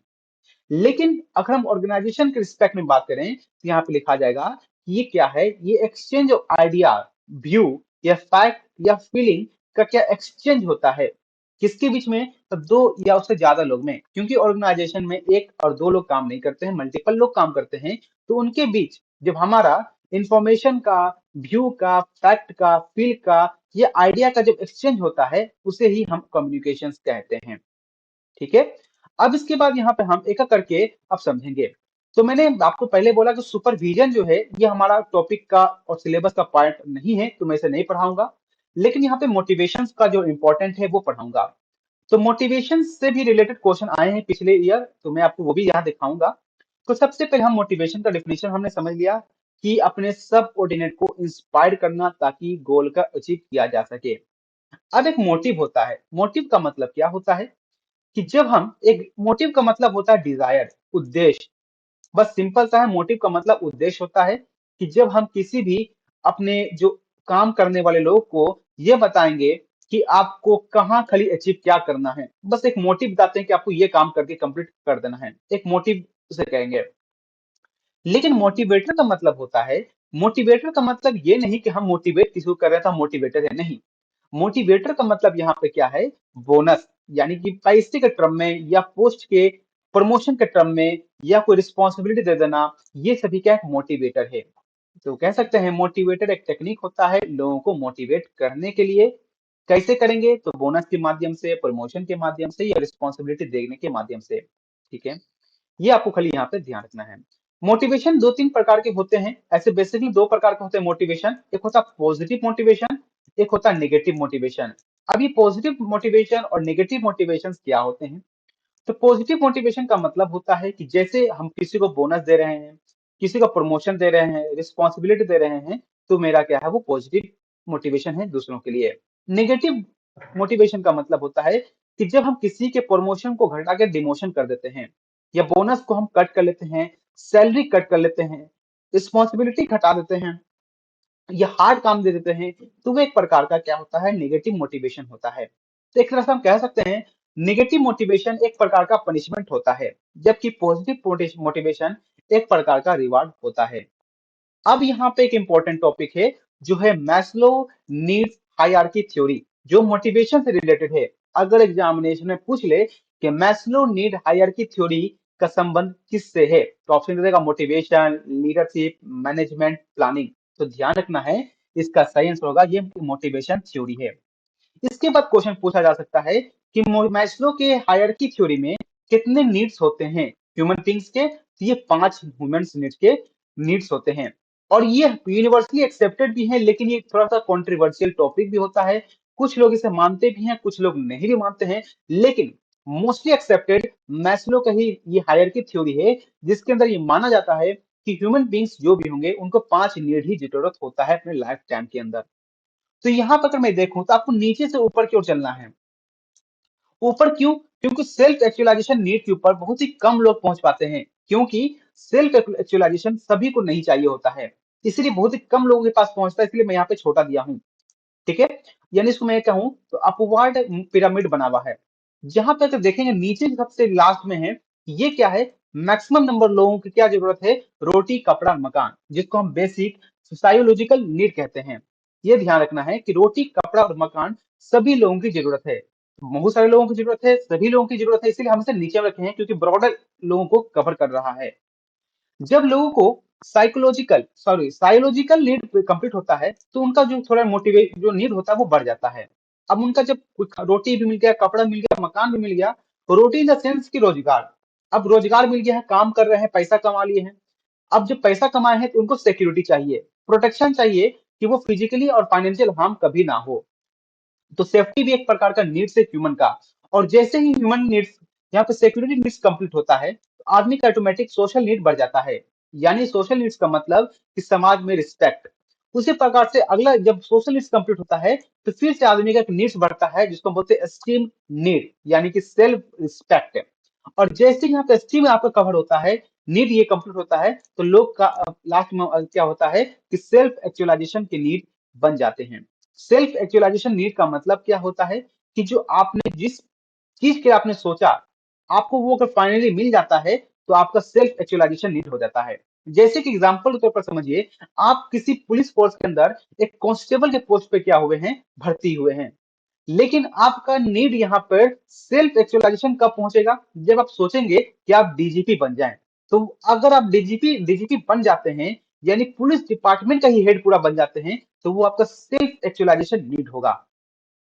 लेकिन अगर हम ऑर्गेनाइजेशन के रिस्पेक्ट में बात करें तो यहाँ पे लिखा जाएगा कि ये क्या है, ये एक्सचेंज ऑफ आइडिया, व्यू या फैक्ट या फीलिंग का क्या एक्सचेंज होता है, किसके बीच में? तो दो या उससे ज्यादा लोग में, क्योंकि ऑर्गेनाइजेशन में एक और दो लोग काम नहीं करते हैं, मल्टीपल लोग काम करते हैं। तो उनके बीच जब हमारा इंफॉर्मेशन का, व्यू का, फैक्ट का, फील का, ये आइडिया का जब एक्सचेंज होता है, उसे ही हम कम्युनिकेशन कहते हैं। ठीक है। अब इसके बाद यहाँ पे हम एक एक करके अब समझेंगे। तो मैंने आपको पहले बोला कि सुपरविजन जो है ये हमारा टॉपिक का और सिलेबस का पार्ट नहीं है, तो मैं इसे नहीं पढ़ाऊंगा। लेकिन यहाँ पे मोटिवेशन का जो इंपॉर्टेंट है वो पढ़ाऊंगा। तो मोटिवेशन से भी रिलेटेड क्वेश्चन आए हैं पिछले ईयर, तो मैं आपको वो भी यहाँ दिखाऊंगा। तो सबसे पहले हम मोटिवेशन का डेफिनेशन हमने समझ लिया कि अपने सब ऑर्डिनेट को इंस्पायर करना ताकि गोल का अचीव किया जा सके। अब एक मोटिव होता है, मोटिव का मतलब क्या होता है? कि जब हम एक मोटिव का मतलब होता है डिजायर, उद्देश्य। बस सिंपल सा है, मोटिव का मतलब उद्देश्य होता है कि जब हम किसी भी अपने जो काम करने वाले लोग को ये बताएंगे कि आपको कहाँ खाली अचीव क्या करना है, बस एक मोटिव बताते हैं कि आपको ये काम करके कंप्लीट कर देना है, एक मोटिव उसे कहेंगे। लेकिन मोटिवेटर का मतलब होता है, मोटिवेटर का मतलब ये नहीं कि हम मोटिवेट किसी को कर रहे हैं तो हम मोटिवेटर है, नहीं। मोटिवेटर का मतलब यहाँ पे क्या है? बोनस, यानी कि पैसे के टर्म में या पोस्ट के प्रमोशन के टर्म में या कोई रिस्पॉन्सिबिलिटी दे देना, ये सभी क्या एक मोटिवेटर है। तो कह सकते हैं मोटिवेटर एक टेक्निक होता है लोगों को मोटिवेट करने के लिए। कैसे करेंगे? तो बोनस के माध्यम से, प्रमोशन के माध्यम से या रिस्पॉन्सिबिलिटी देने के माध्यम से। ठीक है। ये आपको खाली यहाँ पे ध्यान रखना है। मोटिवेशन दो तीन प्रकार के होते हैं, ऐसे बेसिकली दो प्रकार के होते हैं मोटिवेशन। एक होता है पॉजिटिव मोटिवेशन, एक होता है नेगेटिव मोटिवेशन। अब ये पॉजिटिव मोटिवेशन और नेगेटिव मोटिवेशन क्या होते हैं? तो पॉजिटिव मोटिवेशन का मतलब होता है कि जैसे हम किसी को बोनस दे रहे हैं किसी को प्रमोशन दे रहे हैं, रिस्पॉन्सिबिलिटी दे रहे हैं, तो मेरा क्या है वो पॉजिटिव मोटिवेशन है दूसरों के लिए। नेगेटिव मोटिवेशन का मतलब होता है कि जब हम किसी के प्रमोशन को घटा के डिमोशन कर देते हैं, या बोनस को हम कट कर लेते हैं, सैलरी कट कर लेते हैं, रिस्पॉन्सिबिलिटी घटा देते हैं, या हार्ड काम दे देते हैं, तो वो एक प्रकार का क्या होता है, नेगेटिव मोटिवेशन होता है। तो एक तरह से हम कह सकते हैं नेगेटिव मोटिवेशन एक प्रकार का पनिशमेंट होता है, जबकि पॉजिटिव मोटिवेशन एक प्रकार का रिवार्ड होता है। अब यहाँ पे एक इंपॉर्टेंट टॉपिक है, जो है मैस्लो नीड्स हायरार्की थ्योरी, जो मोटिवेशन से रिलेटेड है। अगर एग्जामिनेशन में पूछ ले कि मैस्लो नीड हायरार्की थ्योरी का संबंध किससे है, तो ऑप्शन दे देगा मोटिवेशन, लीडरशिप, मैनेजमेंट, प्लानिंग। तो ध्यान रखना है, इसका सही आंसर होगा ये मोटिवेशन थ्योरी है। इसके बाद क्वेश्चन पूछा जा सकता है कि मैस्लो के हायरार्की थ्योरी में कितने नीड्स होते हैं ह्यूमन बींग्स के, तो ये 5 ह्यूमन नीड्स के नीड्स होते हैं। और ये यूनिवर्सली एक्सेप्टेड भी है, लेकिन ये थोड़ा सा कॉन्ट्रोवर्शियल टॉपिक भी होता है। कुछ लोग इसे मानते भी हैं, कुछ लोग नहीं भी मानते हैं, लेकिन मोस्टली एक्सेप्टेड मैस्लो का ही ये हायरार्की थ्योरी है, जिसके अंदर ये माना जाता है कि ह्यूमन बींग्स जो भी होंगे उनको 5 नीड ही जरूरत होता है अपने लाइफ टाइम के अंदर। तो यहाँ पर अगर मैं देखूं तो आपको नीचे से ऊपर की ओर चलना है। ऊपर क्यों? क्योंकि सेल्फ एक्चुअलाइजेशन नीड के ऊपर बहुत ही कम लोग पहुंच पाते हैं, क्योंकि सेल्फ एक्चुअलाइजेशन सभी को नहीं चाहिए होता है, इसलिए बहुत ही कम लोगों के पास पहुंचता है, इसलिए मैं यहाँ पे छोटा दिया हूँ। ठीक है, यानी इसको मैं कहूँ तो अपवर्ड पिरामिड बना हुआ है, जहां पे अगर देखेंगे नीचे सबसे लास्ट में है, ये क्या है, मैक्सिमम नंबर लोगों की क्या जरूरत है, रोटी कपड़ा मकान, जिसको हम बेसिक साइकोलॉजिकल नीड कहते हैं। ये ध्यान रखना है कि रोटी कपड़ा और मकान सभी लोगों की जरूरत है, बहुत सारे लोगों की जरूरत है, सभी लोगों की जरूरत है, इसीलिए हम इसे नीचे में रखे हैं, क्योंकि ब्रॉडर लोगों को कवर कर रहा है। जब लोगों को साइकोलॉजिकल नीड कंप्लीट होता है, तो उनका जो थोड़ा मोटिवेट जो नीड होता है वो बढ़ जाता है। अब उनका जब रोटी भी मिल गया, कपड़ा मिल गया, मकान भी मिल गया, रोटी इन द सेंस की रोजगार, अब रोजगार मिल गया है, काम कर रहे हैं, पैसा कमा लिए हैं। अब जब पैसा कमाए हैं तो उनको सिक्योरिटी चाहिए, प्रोटेक्शन चाहिए, कि वो फिजिकली और फाइनेंशियल हार्म कभी ना हो। तो सेफ्टी भी एक प्रकार का नीड्स है ह्यूमन का। और जैसे ही ह्यूमन नीड्स, यहाँ पे सिक्योरिटी नीड्स कंप्लीट होता है, तो आदमी का ऑटोमेटिक सोशल नीड बढ़ जाता है। यानी सोशल नीड्स का मतलब कि समाज में रिस्पेक्ट। उसी प्रकार से अगला जब सोशल नीड्स कंप्लीट होता है, तो फिर से आदमी का एक नीड्स बढ़ता है, जिसको हम बोलते हैं एस्टीम नीड, यानी कि सेल्फ रिस्पेक्ट। और जैसे ही यहाँ पे एस्टीम आपका कवर होता है, नीड ये कंप्लीट होता है, तो लोग का लास्ट में क्या होता है कि सेल्फ एक्चुअलाइजेशन के नीड बन जाते हैं। सेल्फ एक्चुअलाइजेशन नीड का मतलब क्या होता है कि जो आपने जिस चीज के आपने सोचा, आपको वो अगर फाइनली मिल जाता है, तो आपका सेल्फ एक्चुअलाइजेशन नीड हो जाता है। जैसे कि एग्जांपल के तौर पर समझिए, आप किसी पुलिस फोर्स के अंदर एक कांस्टेबल के पोस्ट पे क्या हुए हैं, भर्ती हुए हैं, लेकिन आपका नीड यहाँ पर सेल्फ एक्चुअलाइजेशन कब पहुंचेगा, जब आप सोचेंगे कि आप डीजीपी बन जाएं। तो अगर आप डीजीपी बन जाते हैं, यानी पुलिस डिपार्टमेंट का ही हेड पूरा बन जाते हैं, तो वो आपका सेल्फ एक्चुअलाइजेशन नीड होगा।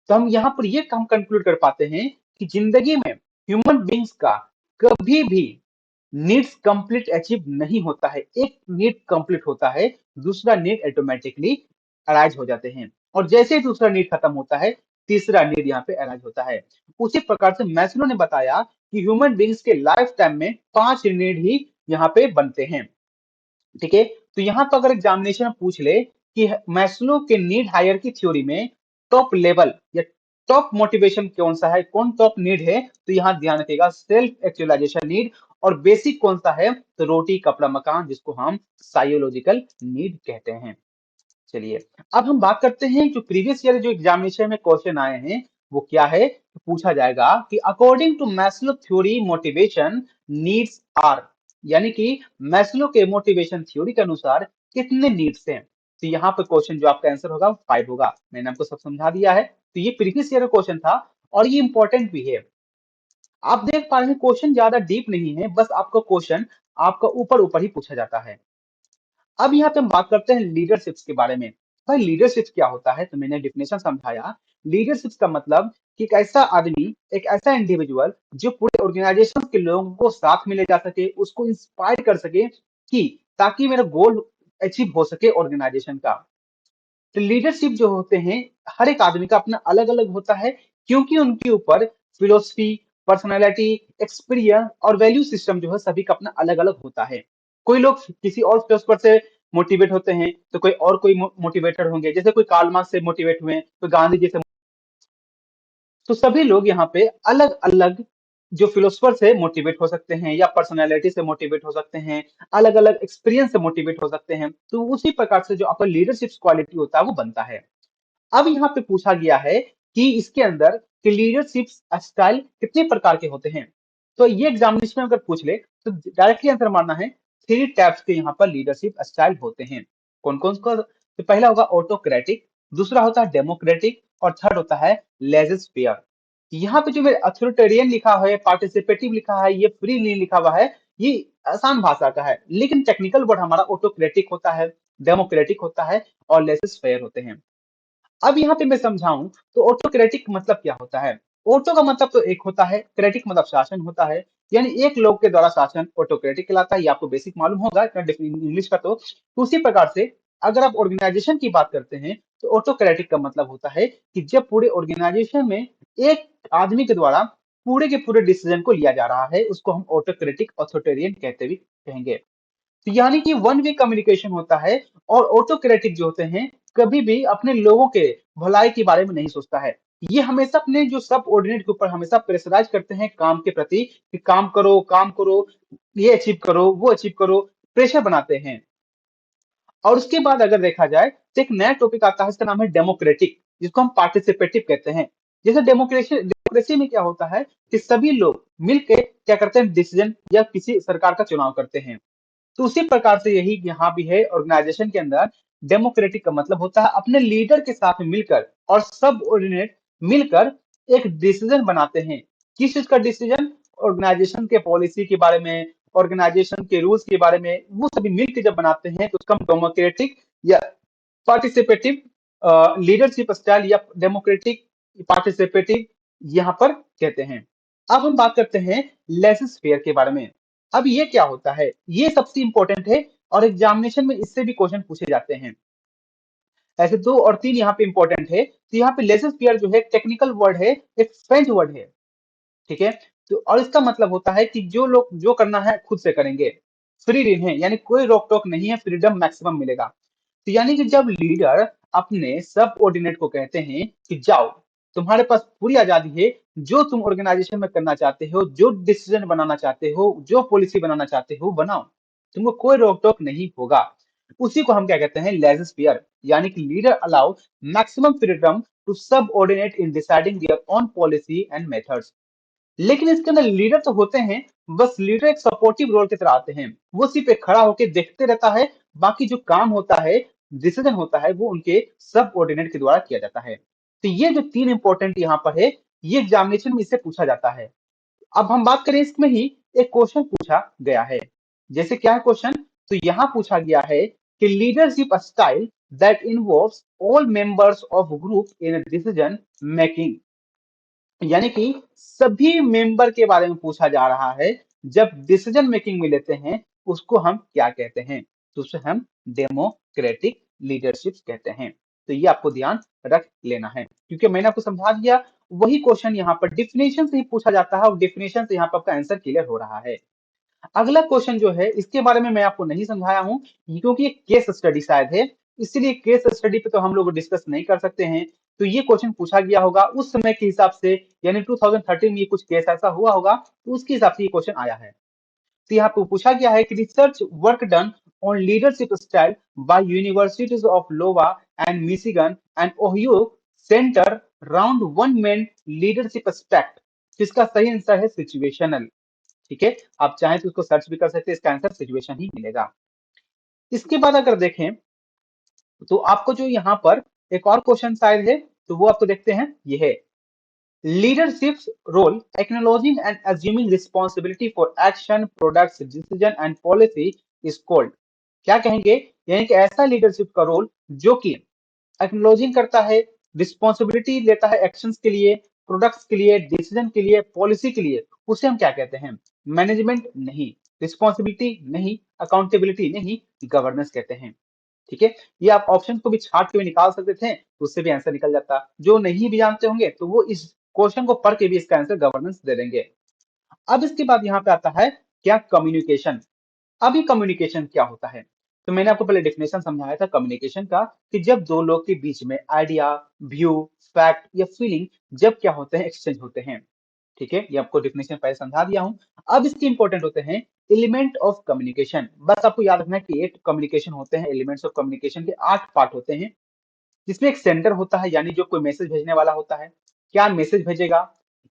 तो हम यहाँ पर ये काम कंक्लूड कर पाते हैं कि जिंदगी में ह्यूमन बींग्स का कभी भी नीड्स कंप्लीट अचीव नहीं होता है। एक नीड कंप्लीट होता है, दूसरा नीड ऑटोमेटिकली अराइज हो जाते हैं, और जैसे ही दूसरा नीड खत्म होता है, तीसरा नीड यहाँ पे अराइज होता है। उसी प्रकार से मैस्लो ने बताया कि ह्यूमन बींग्स के लाइफ टाइम में 5 नीड ही यहाँ पे बनते हैं। ठीक है, तो यहाँ पर अगर एग्जामिनेशन में पूछ ले कि मैस्लो के नीड हायरार्की थ्योरी में टॉप लेवल या टॉप मोटिवेशन कौन सा है, कौन टॉप नीड है, तो यहाँ ध्यान रखिएगा सेल्फ एक्चुअलाइजेशन नीड। और बेसिक कौन सा है, तो रोटी कपड़ा मकान, जिसको हम साइकोलॉजिकल नीड कहते हैं। चलिए, अब हम बात करते हैं जो प्रीवियस ईयर जो एग्जामिनेशन में क्वेश्चन आए हैं, वो क्या है, तो पूछा जाएगा कि according to Maslow theory motivation needs are, यानी कि मैस्लो के मोटिवेशन थ्योरी के अनुसार कितने नीड्स हैं। तो यहाँ पे क्वेश्चन जो आपका आंसर होगा 5 होगा। मैंने आपको सब समझा दिया है, तो ये प्रीवियस ईयर का क्वेश्चन था, और ये इंपॉर्टेंट भी है। आप देख पा रहे हैं क्वेश्चन ज्यादा डीप नहीं है, बस आपका क्वेश्चन आपका ऊपर ऊपर ही पूछा जाता है। अब यहाँ पे हम बात करते हैं लीडरशिप के बारे में। भाई लीडरशिप क्या होता है, तो मैंने डिफिनेशन समझाया। लीडरशिप का मतलब कि एक ऐसा आदमी, एक ऐसा इंडिविजुअल जो पूरे ऑर्गेनाइजेशन के लोगों को साथ में ले जा सके, उसको इंस्पायर कर सके, कि ताकि मेरा गोल अचीव हो सके ऑर्गेनाइजेशन का। तो लीडरशिप जो होते हैं, हर एक आदमी का अपना अलग अलग होता है, क्योंकि उनके ऊपर फिलोसफी, पर्सनैलिटी, एक्सपीरियंस और वैल्यू सिस्टम जो है सभी का अपना अलग अलग होता है। कोई लोग किसी और फिलोसफर से मोटिवेट होते हैं, तो कोई और कोई मोटिवेटर होंगे, जैसे कोई कार्ल मार्क्स से मोटिवेट हुए, कोई गांधी जी से। तो सभी लोग यहाँ पे अलग अलग जो फिलोसफर से मोटिवेट हो सकते हैं या पर्सनैलिटी से मोटिवेट हो सकते हैं, अलग अलग एक्सपीरियंस से मोटिवेट हो सकते हैं। तो उसी प्रकार से जो आपका लीडरशिप क्वालिटी होता है वो बनता है। अब यहाँ पे पूछा गया है कि इसके अंदर कि लीडरशिप स्टाइल कितने प्रकार के होते हैं। तो ये एग्जामिनेशन में अगर पूछ ले तो डायरेक्टली आंसर मारना है, थ्री टाइप्स के यहाँ पर लीडरशिप स्टाइल होते हैं। कौन कौन का? तो पहला होगा ऑटोक्रेटिक, दूसरा होता है डेमोक्रेटिक, और थर्ड होता है लेजिस फेयर। यहाँ पे जो मेरे अथॉरिटेरियन लिखा है, पार्टिसिपेटिव लिखा है, ये फ्री नहीं लिखा हुआ है, ये आसान भाषा का है, लेकिन टेक्निकल वर्ड हमारा ऑटोक्रेटिक होता है, डेमोक्रेटिक होता है और लेजिस फेयर होते हैं। अब यहाँ पे मैं समझाऊं तो ऑटोक्रेटिक मतलब क्या होता है। ऑटो का मतलब तो एक होता है, क्रेटिक मतलब शासन होता है, यानी एक लोग के द्वारा शासन ऑटोक्रेटिक कहलाता है। ये आपको बेसिक मालूम होगा इंग्लिश का। तो उसी प्रकार से अगर आप ऑर्गेनाइजेशन की बात करते हैं तो ऑटोक्रेटिक का मतलब होता है कि जब पूरे ऑर्गेनाइजेशन में एक आदमी के द्वारा पूरे के पूरे डिसीजन को लिया जा रहा है, उसको हम ऑटोक्रेटिक अथॉरिटेरियन कहते भी कहेंगे। तो यानी कि वन वे कम्युनिकेशन होता है। और ऑटोक्रेटिक जो होते हैं कभी भी अपने लोगों के भलाई के बारे में नहीं सोचता है। ये हमेशा अपने जो सब ऑर्डिनेट के ऊपर हमेशा प्रेशराइज करते हैं काम के प्रति कि काम करो, ये अचीव करो, वो अचीव करो, प्रेशर बनाते हैं। और उसके बाद अगर देखा जाए तो एक नया टॉपिक आता है, इसका नाम है डेमोक्रेटिक, जिसको हम पार्टिसिपेटिव कहते हैं। जैसे डेमोक्रेसी में क्या होता है कि सभी लोग मिलकर क्या करते हैं, डिसीजन या किसी सरकार का चुनाव करते हैं। तो उसी प्रकार से यही यहाँ भी है ऑर्गेनाइजेशन के अंदर। डेमोक्रेटिक का मतलब होता है अपने लीडर के साथ मिलकर और सब ऑर्डिनेट मिलकर एक डिसीजन बनाते हैं। किस चीज का डिसीजन? ऑर्गेनाइजेशन के पॉलिसी के बारे में, ऑर्गेनाइजेशन के रूल्स के बारे में, वो सभी मिलकर जब बनाते हैं तो उसका हम डेमोक्रेटिक या पार्टिसिपेटिव लीडरशिप स्टाइल या डेमोक्रेटिक पार्टिसिपेटिव यहाँ पर कहते हैं। अब हम बात करते हैं लेजिस फेयर के बारे में। अब ये क्या होता है, ये सबसे इंपॉर्टेंट है और एग्जामिनेशन में इससे भी क्वेश्चन पूछे जाते हैं। ऐसे दो और तीन यहाँ पे इंपॉर्टेंट है। तो यहाँ पे लेजिस फेयर जो है टेक्निकल वर्ड है, एक फ्रेंच वर्ड है, ठीक है। तो और इसका मतलब होता है कि जो लोग जो करना है खुद से करेंगे, फ्री रिन है, यानी कोई रोक टोक नहीं है, फ्रीडम मैक्सिमम मिलेगा। तो यानी कि जब लीडर अपने सब ऑर्डिनेट को कहते हैं कि जाओ, तुम्हारे पास पूरी आजादी है, जो तुम ऑर्गेनाइजेशन में करना चाहते हो, जो डिसीजन बनाना चाहते हो, जो पॉलिसी बनाना चाहते हो बनाओ, तुमको कोई रोक टोक नहीं होगा। उसी को हम क्या कहते हैं, लेजिस फेयर, यानी कि leader allow maximum freedom to subordinate in deciding their own policy and methods. लेकिन इसके अंदर लीडर तो होते हैं, बस लीडर एक सपोर्टिव रोल की तरह आते हैं, वो सिर्फ एक खड़ा होकर देखते रहता है, बाकी जो काम होता है, डिसीजन होता है, वो उनके सब ऑर्डिनेट के द्वारा किया जाता है। तो ये जो तीन इंपॉर्टेंट यहाँ पर है, ये एग्जामिनेशन में इससे पूछा जाता है। अब हम बात करें इसमें ही एक क्वेश्चन पूछा गया है। जैसे क्या है क्वेश्चन? तो यहाँ पूछा गया है कि leadership style that involves all members of group in decision making, यानी कि सभी मेंबर के बारे में पूछा जा रहा है, जब डिसीजन मेकिंग में लेते हैं उसको हम क्या कहते हैं? तो उसे हम डेमोक्रेटिक लीडरशिप कहते हैं। तो ये आपको ध्यान रख लेना है, क्योंकि मैंने आपको समझा दिया। वही क्वेश्चन यहाँ पर डिफिनेशन से ही पूछा जाता है और डिफिनेशन से यहाँ पर आपका आंसर क्लियर हो रहा है। अगला क्वेश्चन जो है इसके बारे में मैं आपको नहीं समझाया हूं, क्योंकि ये केस स्टडी शायद है, इसलिए केस स्टडी पे तो हम लोग डिस्कस नहीं कर सकते हैं। तो ये क्वेश्चन पूछा गया होगा उस समय के हिसाब से, यानी 2013 में ये कुछ केस ऐसा हुआ होगा, तो उसके हिसाब से ये क्वेश्चन आया है। तो यहाँ पे पूछा गया है कि research work done on leadership style by universities of Iowa and Michigan and Ohio centre round one main leadership aspect. जिसका सही आंसर है सिचुएशनल, ठीक है। आप चाहें तो उसको सर्च भी कर सकते हैं, इसका आंसर सिचुएशन ही मिलेगा। इसके बाद अगर देखें तो आपको जो यहाँ पर एक और क्वेश्चन शायद है, तो वो आपको देखते हैं, ये है leadership role acknowledging and assuming responsibility for action products decision and policy is called. क्या कहेंगे? यानी कि ऐसा लीडरशिप का रोल जो कि एक्नोलॉजिंग करता है, रिस्पॉन्सिबिलिटी लेता है एक्शंस के लिए, प्रोडक्ट्स के लिए, डिसीजन के लिए, पॉलिसी के लिए, उसे हम क्या कहते हैं? मैनेजमेंट नहीं, रिस्पॉन्सिबिलिटी नहीं, अकाउंटेबिलिटी नहीं, गवर्नेंस कहते हैं, ठीक है। ये आप ऑप्शन को भी छाट के भी निकाल सकते थे, तो उससे भी आंसर निकल जाता। जो नहीं भी जानते होंगे तो वो इस क्वेश्चन को पढ़ के भी इसका आंसर गवर्नेंस दे देंगे। अब इसके बाद यहाँ पे आता है क्या? कम्युनिकेशन। अब ये कम्युनिकेशन क्या होता है? तो मैंने आपको पहले डेफिनेशन समझाया था कम्युनिकेशन का कि जब दो लोग के बीच में आइडिया, व्यू, फैक्ट या फीलिंग जब क्या होते हैं एक्सचेंज होते हैं। ठीक है, ये आपको डेफिनेशन पहले समझा दिया हूं। अब इसके इंपॉर्टेंट होते हैं एलिमेंट ऑफ कम्युनिकेशन। बस आपको याद रखना है कि 8 कम्युनिकेशन होते हैं, एलिमेंट्स ऑफ कम्युनिकेशन के 8 पार्ट होते हैं। जिसमें एक सेंडर होता है, यानी जो कोई मैसेज भेजने वाला होता है, क्या मैसेज भेजेगा,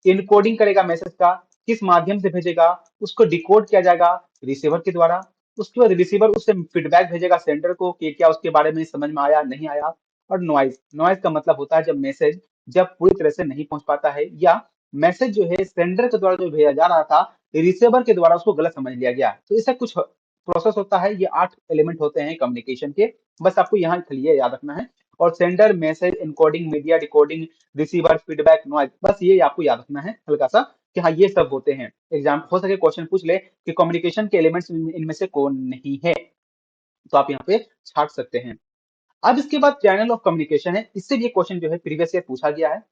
इनकोडिंग करेगा मैसेज का, किस माध्यम से भेजेगा, उसको डिकोड किया जाएगा रिसीवर के द्वारा। उसके बाद रिसीवर उससे फीडबैक भेजेगा सेंडर को कि क्या उसके बारे में समझ में आया नहीं आया। और नॉइज, नॉइज का मतलब होता है जब मैसेज जब पूरी तरह से नहीं पहुंच पाता है, या मैसेज जो है सेंडर के द्वारा जो भेजा जा रहा था रिसीवर के द्वारा उसको गलत समझ लिया गया। तो इससे कुछ प्रोसेस होता है। ये 8 एलिमेंट होते हैं कम्युनिकेशन के। बस आपको यहाँ खाली ये याद रखना है। और sender, message, encoding, media decoding, receiver, feedback, noise, बस ये आपको याद रखना है हल्का सा कि हाँ ये सब होते हैं। एग्जाम हो सके क्वेश्चन पूछ ले कि कम्युनिकेशन के एलिमेंट्स इनमें से कौन नहीं है, तो आप यहाँ पे छाट सकते हैं। अब इसके बाद चैनल ऑफ कम्युनिकेशन है। इससे भी ये क्वेश्चन जो है प्रीवियस ईयर पूछा गया है।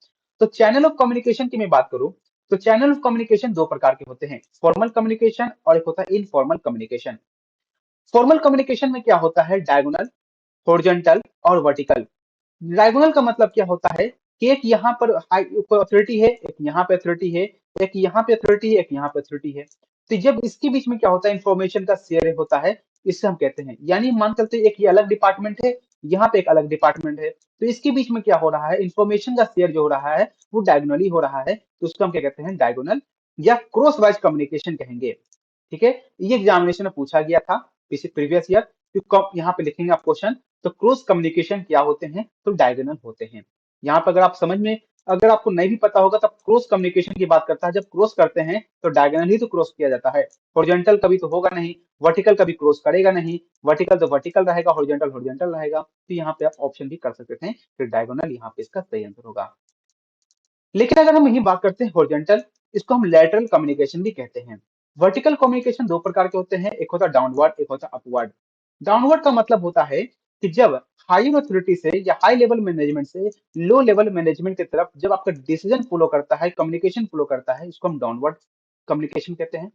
तो चैनल ऑफ कम्युनिकेशन की मैं बात करूं तो चैनल ऑफ कम्युनिकेशन दो प्रकार के होते हैं, फॉर्मल कम्युनिकेशन और एक होता है इनफॉर्मल कम्युनिकेशन। फॉर्मल कम्युनिकेशन में क्या होता है, डायगोनल, हॉरिजॉन्टल और वर्टिकल। डायगोनल का मतलब क्या होता है कि एक यहाँ पर अथॉरिटी है, एक यहाँ पे अथॉरिटी है, एक यहाँ पे अथॉरिटी है, एक यहाँ पे अथॉरिटी है। तो जब इसके बीच में क्या होता है, इंफॉर्मेशन का शेयर होता है, इससे हम कहते हैं, यानी मान चलते हैं एक ये अलग डिपार्टमेंट है, यहाँ पे एक अलग डिपार्टमेंट है, तो इसके बीच में क्या हो रहा है, इंफॉर्मेशन का शेयर जो हो रहा है वो डायगोनली हो रहा है, तो उसको हम क्या कहते हैं, डायगोनल या क्रॉस वाइज कम्युनिकेशन कहेंगे। ठीक है, ये एग्जामिनेशन में पूछा गया था प्रीवियस ईयर। यहाँ पे लिखेंगे आप क्वेश्चन, तो क्रॉस कम्युनिकेशन क्या होते हैं, तो डायगोनल होते हैं। यहाँ पर अगर आप समझ में, अगर आपको नहीं भी पता होगा तब क्रॉस कम्युनिकेशन की बात करता है, जब क्रॉस करते हैं तो डायगोनल ही तो क्रॉस किया जाता है, हॉरिजॉन्टल कभी तो होगा नहीं, वर्टिकल कभी क्रॉस करेगा नहीं, वर्टिकल तो वर्टिकल रहेगा, हॉरिजॉन्टल हॉरिजॉन्टल रहेगा। तो यहाँ पे आप ऑप्शन भी कर सकते थे, फिर डायगोनल यहाँ पे इसका सही आंसर होगा। लेकिन अगर हम यही बात करते हैं हॉरिजॉन्टल, इसको हम लैटरल कम्युनिकेशन भी कहते हैं। वर्टिकल कम्युनिकेशन दो प्रकार के होते हैं, एक होता है डाउनवर्ड, एक होता है अपवर्ड। डाउनवर्ड का मतलब होता है कि जब हाई अथॉरिटी से या हाई लेवल मैनेजमेंट से लो लेवल मैनेजमेंट की तरफ जब आपका डिसीजन फ्लो करता है, कम्युनिकेशन फ्लो करता है, इसको हम डाउनवर्ड कम्युनिकेशन कहते हैं।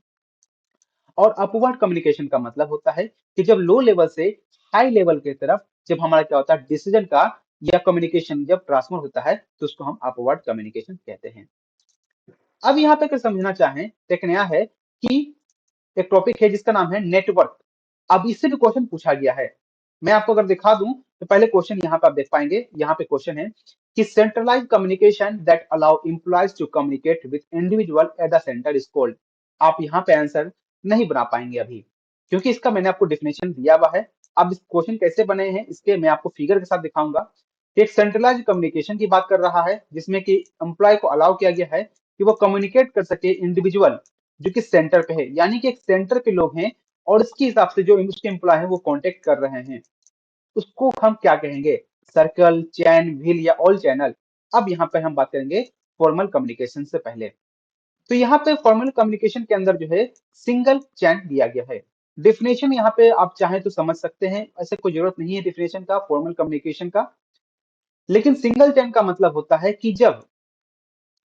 और अपवर्ड कम्युनिकेशन का मतलब होता है कि जब लो लेवल से हाई लेवल की तरफ जब हमारा क्या होता है डिसीजन का या कम्युनिकेशन जब ट्रांसफर होता है, तो उसको हम अपवर्ड कम्युनिकेशन कहते हैं। अब यहाँ पे अगर समझना चाहें तो एक नया है कि एक टॉपिक है जिसका नाम है नेटवर्क। अब इससे भी क्वेश्चन पूछा गया है। मैं आपको अगर दिखा दूं तो पहले क्वेश्चन यहाँ पे आप देख पाएंगे। यहाँ पे क्वेश्चन है कि centralize communication that allow employees to communicate with individual at the center is called. आप यहाँ पे आंसर नहीं बना पाएंगे अभी, क्योंकि इसका मैंने आपको डिफिनेशन दिया हुआ है। अब इस क्वेश्चन कैसे बने हैं इसके मैं आपको फिगर के साथ दिखाऊंगा। एक सेंट्रलाइज कम्युनिकेशन की बात कर रहा है जिसमें कि एम्प्लॉय को अलाउ किया गया है कि वो कम्युनिकेट कर सके इंडिविजुअल जो कि सेंटर पे है, यानी कि एक सेंटर पे लोग हैं और इसके हिसाब से जो उसके एम्प्लॉय है वो कांटेक्ट कर रहे हैं, उसको हम क्या कहेंगे, सर्कल, चैन, व्हील या ऑल चैनल। अब यहाँ पे हम बात करेंगे फॉर्मल कम्युनिकेशन से पहले। तो यहाँ पे फॉर्मल कम्युनिकेशन के अंदर जो है सिंगल चैन दिया गया है। डिफिनेशन यहाँ पे आप चाहें तो समझ सकते हैं, ऐसे कोई जरूरत नहीं है डिफिनेशन का फॉर्मल कम्युनिकेशन का। लेकिन सिंगल चैन का मतलब होता है कि जब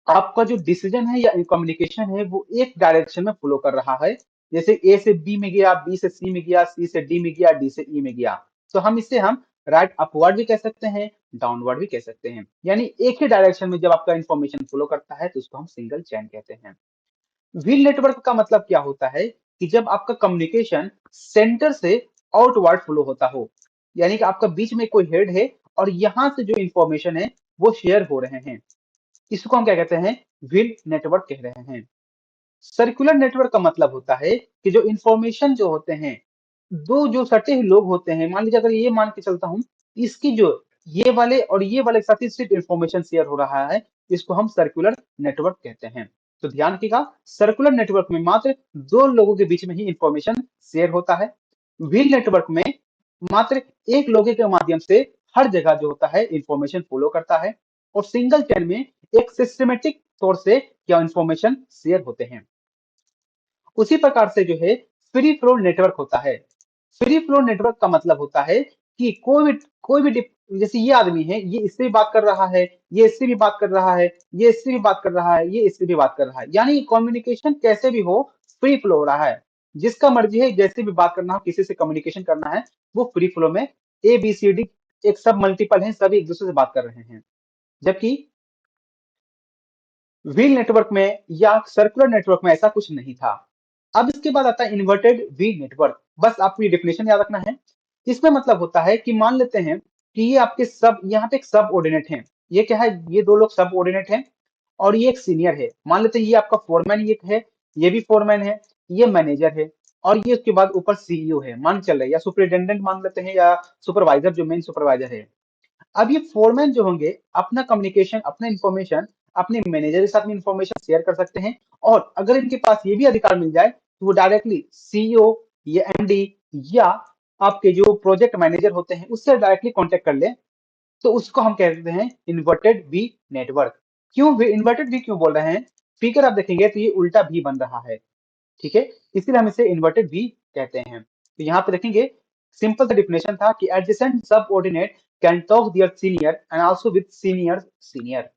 आपका जो डिसीजन है या कम्युनिकेशन है वो एक डायरेक्शन में फ्लो कर रहा है, जैसे ए से बी में गया, बी से सी में गया, सी से डी में गया, डी से ई में गया, तो हम इसे हम राइट अपवर्ड भी कह सकते हैं, डाउनवर्ड भी कह सकते हैं। यानी एक ही डायरेक्शन में जब आपका इंफॉर्मेशन फ्लो करता है तो उसको हम सिंगल चैन कहते हैं। व्हील नेटवर्क का मतलब क्या होता है कि जब आपका कम्युनिकेशन सेंटर से आउटवर्ड फ्लो होता हो, यानी कि आपका बीच में कोई हेड है और यहाँ से जो इंफॉर्मेशन है वो शेयर हो रहे हैं, इसको हम क्या कहते हैं, व्हील नेटवर्क कह रहे हैं। सर्कुलर नेटवर्क का मतलब होता है कि जो इंफॉर्मेशन जो होते हैं, दो जो सटे हुए लोग होते हैं, मान लीजिए अगर ये मान के चलता हूं, इसकी जो ये वाले और ये वाले के साथ ही सिर्फ इंफॉर्मेशन शेयर हो रहा है, इसको हम सर्कुलर नेटवर्क कहते हैं। तो ध्यान रखिएगा, सर्कुलर नेटवर्क में मात्र दो लोगों के बीच में ही इंफॉर्मेशन शेयर होता है। व्हील नेटवर्क में मात्र एक लोगे के माध्यम से हर जगह जो होता है इंफॉर्मेशन फॉलो करता है। और सिंगल चेन में एक सिस्टमेटिक तौर से क्या इंफॉर्मेशन शेयर होते हैं। उसी प्रकार से जो है फ्री फ्लो नेटवर्क होता है। फ्री फ्लो नेटवर्क का मतलब होता है कि जैसे ये आदमी है, ये इससे भी बात कर रहा है, ये इससे भी बात कर रहा है, ये इससे भी बात कर रहा है, ये इससे भी बात कर रहा है, यानी कम्युनिकेशन कैसे भी हो फ्री फ्लो हो रहा है। जिसका मर्जी है जैसे भी बात करना हो, किसी से कम्युनिकेशन करना है, वो फ्री फ्लो में ABCD एक सब मल्टीपल हैं, सभी एक दूसरे से बात कर रहे हैं। जबकि व्हील नेटवर्क में या सर्कुलर नेटवर्क में ऐसा कुछ नहीं था। अब इसके बाद आता है इन्वर्टेड व्हील नेटवर्क। बस आपको ये डेफिनेशन याद रखना है। इसमें मतलब होता है कि मान लेते हैं कि ये आपके सब यहाँ पे एक सब ऑर्डिनेट है। ये क्या है, ये दो लोग सब ऑर्डिनेट हैं और ये एक सीनियर है। मान लेते हैं ये आपका फोरमैन ये है, ये भी फोरमैन है, ये मैनेजर है और ये उसके बाद ऊपर CEO है, मान चल रहा है, या सुपरिटेंडेंट मान लेते हैं, या सुपरवाइजर जो मेन सुपरवाइजर है। अब ये फोरमैन जो होंगे अपना कम्युनिकेशन, अपना इंफॉर्मेशन अपने मैनेजर के साथ में इंफॉर्मेशन शेयर कर सकते हैं। और अगर इनके पास ये भी अधिकार मिल जाए तो वो डायरेक्टली CEO या MD या आपके जो प्रोजेक्ट मैनेजर होते हैं उससे डायरेक्टली कांटेक्ट कर ले, तो उसको हम कहते हैं इन्वर्टेड वी नेटवर्क। क्यों इन्वर्टेड वी क्यों बोल रहे हैं? फिगर आप देखेंगे तो ये उल्टा भी बन रहा है, ठीक है, इसीलिए हम इसे इन्वर्टेड वी कहते हैं। तो यहाँ पे देखेंगे, सिंपल सा डिफिनेशन था कि adjacent subordinate can talk their senior and also with senior senior,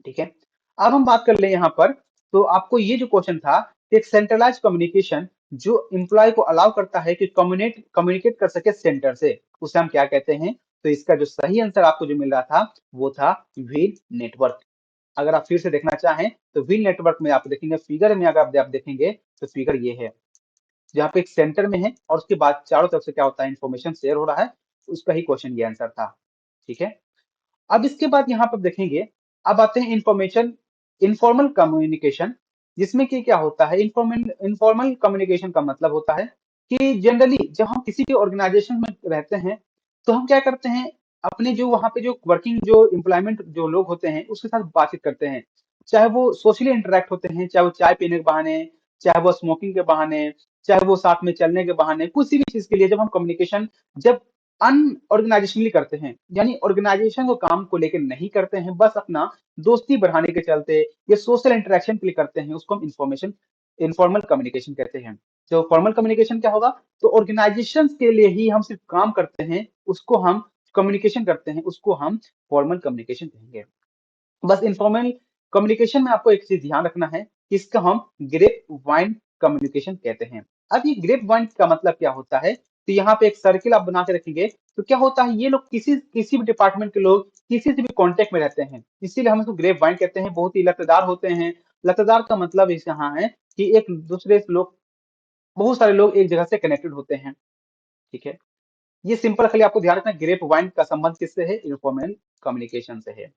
ठीक है। अब हम बात कर ले यहाँ पर, तो आपको ये जो क्वेश्चन था, एक सेंट्रलाइज कम्युनिकेशन जो एम्प्लॉय को अलाउ करता है कि कम्युनिकेट कम्युनिकेट कर सके सेंटर से, उसे हम क्या कहते हैं? तो इसका जो सही आंसर आपको जो मिल रहा था वो था व्हील नेटवर्क। अगर आप फिर से देखना चाहें तो व्हील नेटवर्क में आप देखेंगे, फिगर में अगर आप देखेंगे तो फिगर ये है, जहाँ पे एक सेंटर में है और उसके बाद चारों तरफ से क्या होता है, इंफॉर्मेशन शेयर हो रहा है। उसका ही क्वेश्चन ये आंसर था, ठीक है। अब इसके बाद यहाँ पर देखेंगे, अब आते हैं इंफॉर्मेशन इनफॉर्मल कम्युनिकेशन, जिसमें कि क्या होता है, इनफॉर्मल इनफॉर्मल कम्युनिकेशन का मतलब होता है कि जनरली जब हम किसी भी ऑर्गेनाइजेशन में रहते हैं तो हम क्या करते हैं, अपने जो वहाँ पे जो वर्किंग जो एम्प्लॉयमेंट जो लोग होते हैं उसके साथ बातचीत करते हैं। चाहे वो सोशली इंटरेक्ट होते हैं, चाहे वो चाय पीने के बहाने, चाहे वो स्मोकिंग के बहाने, चाहे वो साथ में चलने के बहाने, किसी भी चीज के लिए जब हम कम्युनिकेशन जब अनऑर्गेनाइजेशनली करते हैं, यानी ऑर्गेनाइजेशन को काम को लेकर नहीं करते हैं, बस अपना दोस्ती बढ़ाने के चलते या सोशल इंटरेक्शन के लिए करते हैं, उसको हम इंफॉर्मेशन इनफॉर्मल कम्युनिकेशन कहते हैं। जो फॉर्मल कम्युनिकेशन क्या होगा, तो ऑर्गेनाइजेशन के लिए ही हम सिर्फ काम करते हैं, उसको हम कम्युनिकेशन करते हैं, उसको हम फॉर्मल कम्युनिकेशन कहेंगे। बस इनफॉर्मल कम्युनिकेशन में आपको एक चीज ध्यान रखना है, इसका हम ग्रेप वाइन कम्युनिकेशन कहते हैं। अब ये ग्रेप वाइन का मतलब क्या होता है, तो यहाँ पे एक सर्किल आप बना के रखेंगे, तो क्या होता है, ये लोग किसी किसी भी डिपार्टमेंट के लोग किसी से भी कांटेक्ट में रहते हैं, इसीलिए हम इसको ग्रेप वाइन कहते हैं। बहुत ही लतेदार होते हैं। लतेदार का मतलब इस यहाँ है कि एक दूसरे से लोग, बहुत सारे लोग एक जगह से कनेक्टेड होते हैं, ठीक है। ये सिंपल, खाली आपको ध्यान रखना है, ग्रेप वाइन का संबंध किससे है, इनफॉर्मल कम्युनिकेशन से है।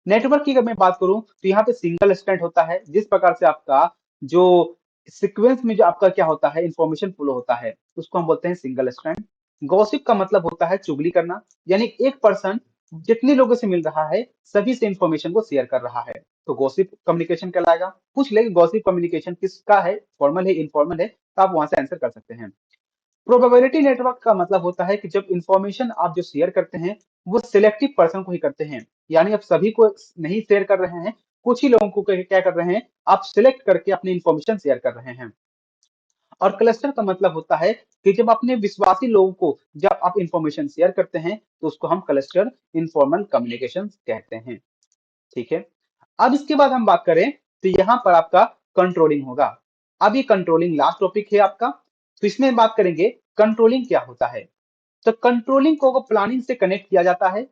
नेटवर्क की अगर मैं बात करूं तो यहाँ पे सिंगल स्ट्रैंड होता है, जिस प्रकार से आपका जो सीक्वेंस में जो आपका क्या होता है, इंफॉर्मेशन फ्लो होता है, उसको हम बोलते हैं सिंगल स्ट्रैंड। गॉसिप का मतलब होता है चुगली करना, यानी एक पर्सन जितने लोगों से मिल रहा है सभी से इंफॉर्मेशन को शेयर कर रहा है, तो गॉसिप कम्युनिकेशन कहलाएगा। पूछ ले गॉसिप कम्युनिकेशन किसका है, फॉर्मल है इनफॉर्मल है, तो आप वहां से आंसर कर सकते हैं। प्रोबेबिलिटी नेटवर्क का मतलब होता है कि जब इंफॉर्मेशन आप जो शेयर करते हैं वो सिलेक्टिव पर्सन को ही करते हैं, यानी आप सभी को नहीं शेयर कर रहे हैं, कुछ ही लोगों को क्या कर रहे हैं, आप सिलेक्ट करके अपनी इंफॉर्मेशन शेयर कर रहे हैं। और क्लस्टर का मतलब होता है कि जब अपने विश्वासी लोगों को जब आप इंफॉर्मेशन शेयर करते हैं तो उसको हम क्लस्टर इनफॉर्मल कम्युनिकेशन कहते हैं, ठीक है। अब इसके बाद हम बात करें तो यहाँ पर आपका कंट्रोलिंग होगा। अब ये कंट्रोलिंग लास्ट टॉपिक है आपका, तो इसमें बात करेंगे कंट्रोलिंग क्या होता है। तो कंट्रोलिंग को प्लानिंग से कनेक्ट किया जाता है।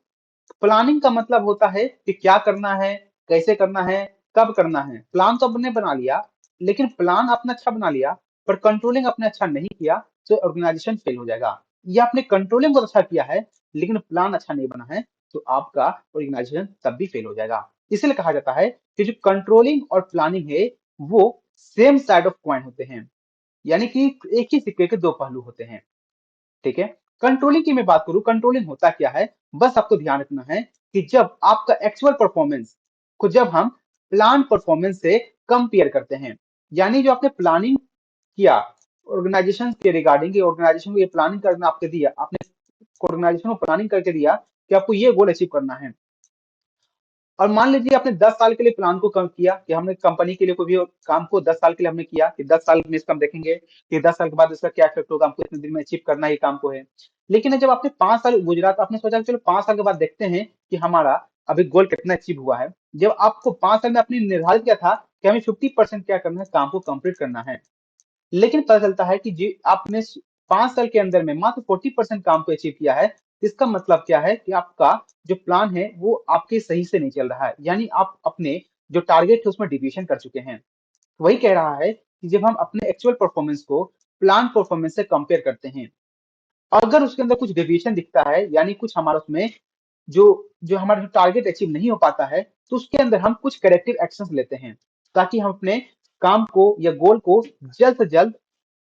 प्लानिंग का मतलब होता है कि क्या करना है, कैसे करना है, कब करना है। प्लान तो आपने बना लिया, लेकिन प्लान आपने अच्छा बना लिया पर कंट्रोलिंग आपने अच्छा नहीं किया तो ऑर्गेनाइजेशन फेल हो जाएगा। या आपने कंट्रोलिंग बहुत अच्छा किया है लेकिन प्लान अच्छा नहीं बना है तो आपका ऑर्गेनाइजेशन तब भी फेल हो जाएगा। इसलिए कहा जाता है कि जो कंट्रोलिंग और प्लानिंग है वो सेम साइड ऑफ कॉइन होते हैं, यानी कि एक ही सिक्के के दो पहलू होते हैं, ठीक है। कंट्रोलिंग की मैं बात करूं, कंट्रोलिंग होता क्या है, बस आपको ध्यान रखना है कि जब आपका एक्चुअल परफॉर्मेंस को जब हम प्लान परफॉर्मेंस से कंपेयर करते हैं, यानी जो आपने प्लानिंग किया ऑर्गेनाइजेशन के रिगार्डिंग, ऑर्गेनाइजेशन को ये प्लानिंग करना आपके दिया, आपने ऑर्गेनाइजेशन को प्लानिंग करके दिया कि आपको ये गोल अचीव करना है, और मान लीजिए आपने 10 साल के लिए प्लान को कम किया कि हमने कंपनी के लिए कोई भी काम को 10 साल के लिए हमने किया कि 10 साल में इसका हम देखेंगे कि 10 साल के बाद इसका क्या इफेक्ट होगा, हमको इतने दिन में अचीव करना ही काम को है। लेकिन जब आपने 5 साल गुजरा तो आपने सोचा कि चलो 5 साल के बाद देखते हैं कि हमारा अभी गोल कितना अचीव हुआ है। जब आपको 5 साल में आपने निर्धारित किया था कि हमें 50% क्या करना है, काम को कंप्लीट करना है, लेकिन पता चलता है कि जी आपने 5 साल के अंदर में मात्र 40% काम को अचीव किया है। इसका मतलब क्या है कि आपका जो प्लान है वो आपके सही से नहीं चल रहा है, यानी आप अपने जो टारगेट है उसमें डिविएशन कर चुके हैं। वही कह रहा है कि जब हम अपने एक्चुअल परफॉर्मेंस को प्लान परफॉर्मेंस से कंपेयर करते हैं, अगर उसके अंदर कुछ डेविएशन दिखता है, यानी कुछ हमारा उसमें जो जो हमारा जो टारगेट अचीव नहीं हो पाता है, तो उसके अंदर हम कुछ करेक्टिव एक्शंस लेते हैं, ताकि हम अपने काम को या गोल को जल्द से जल्द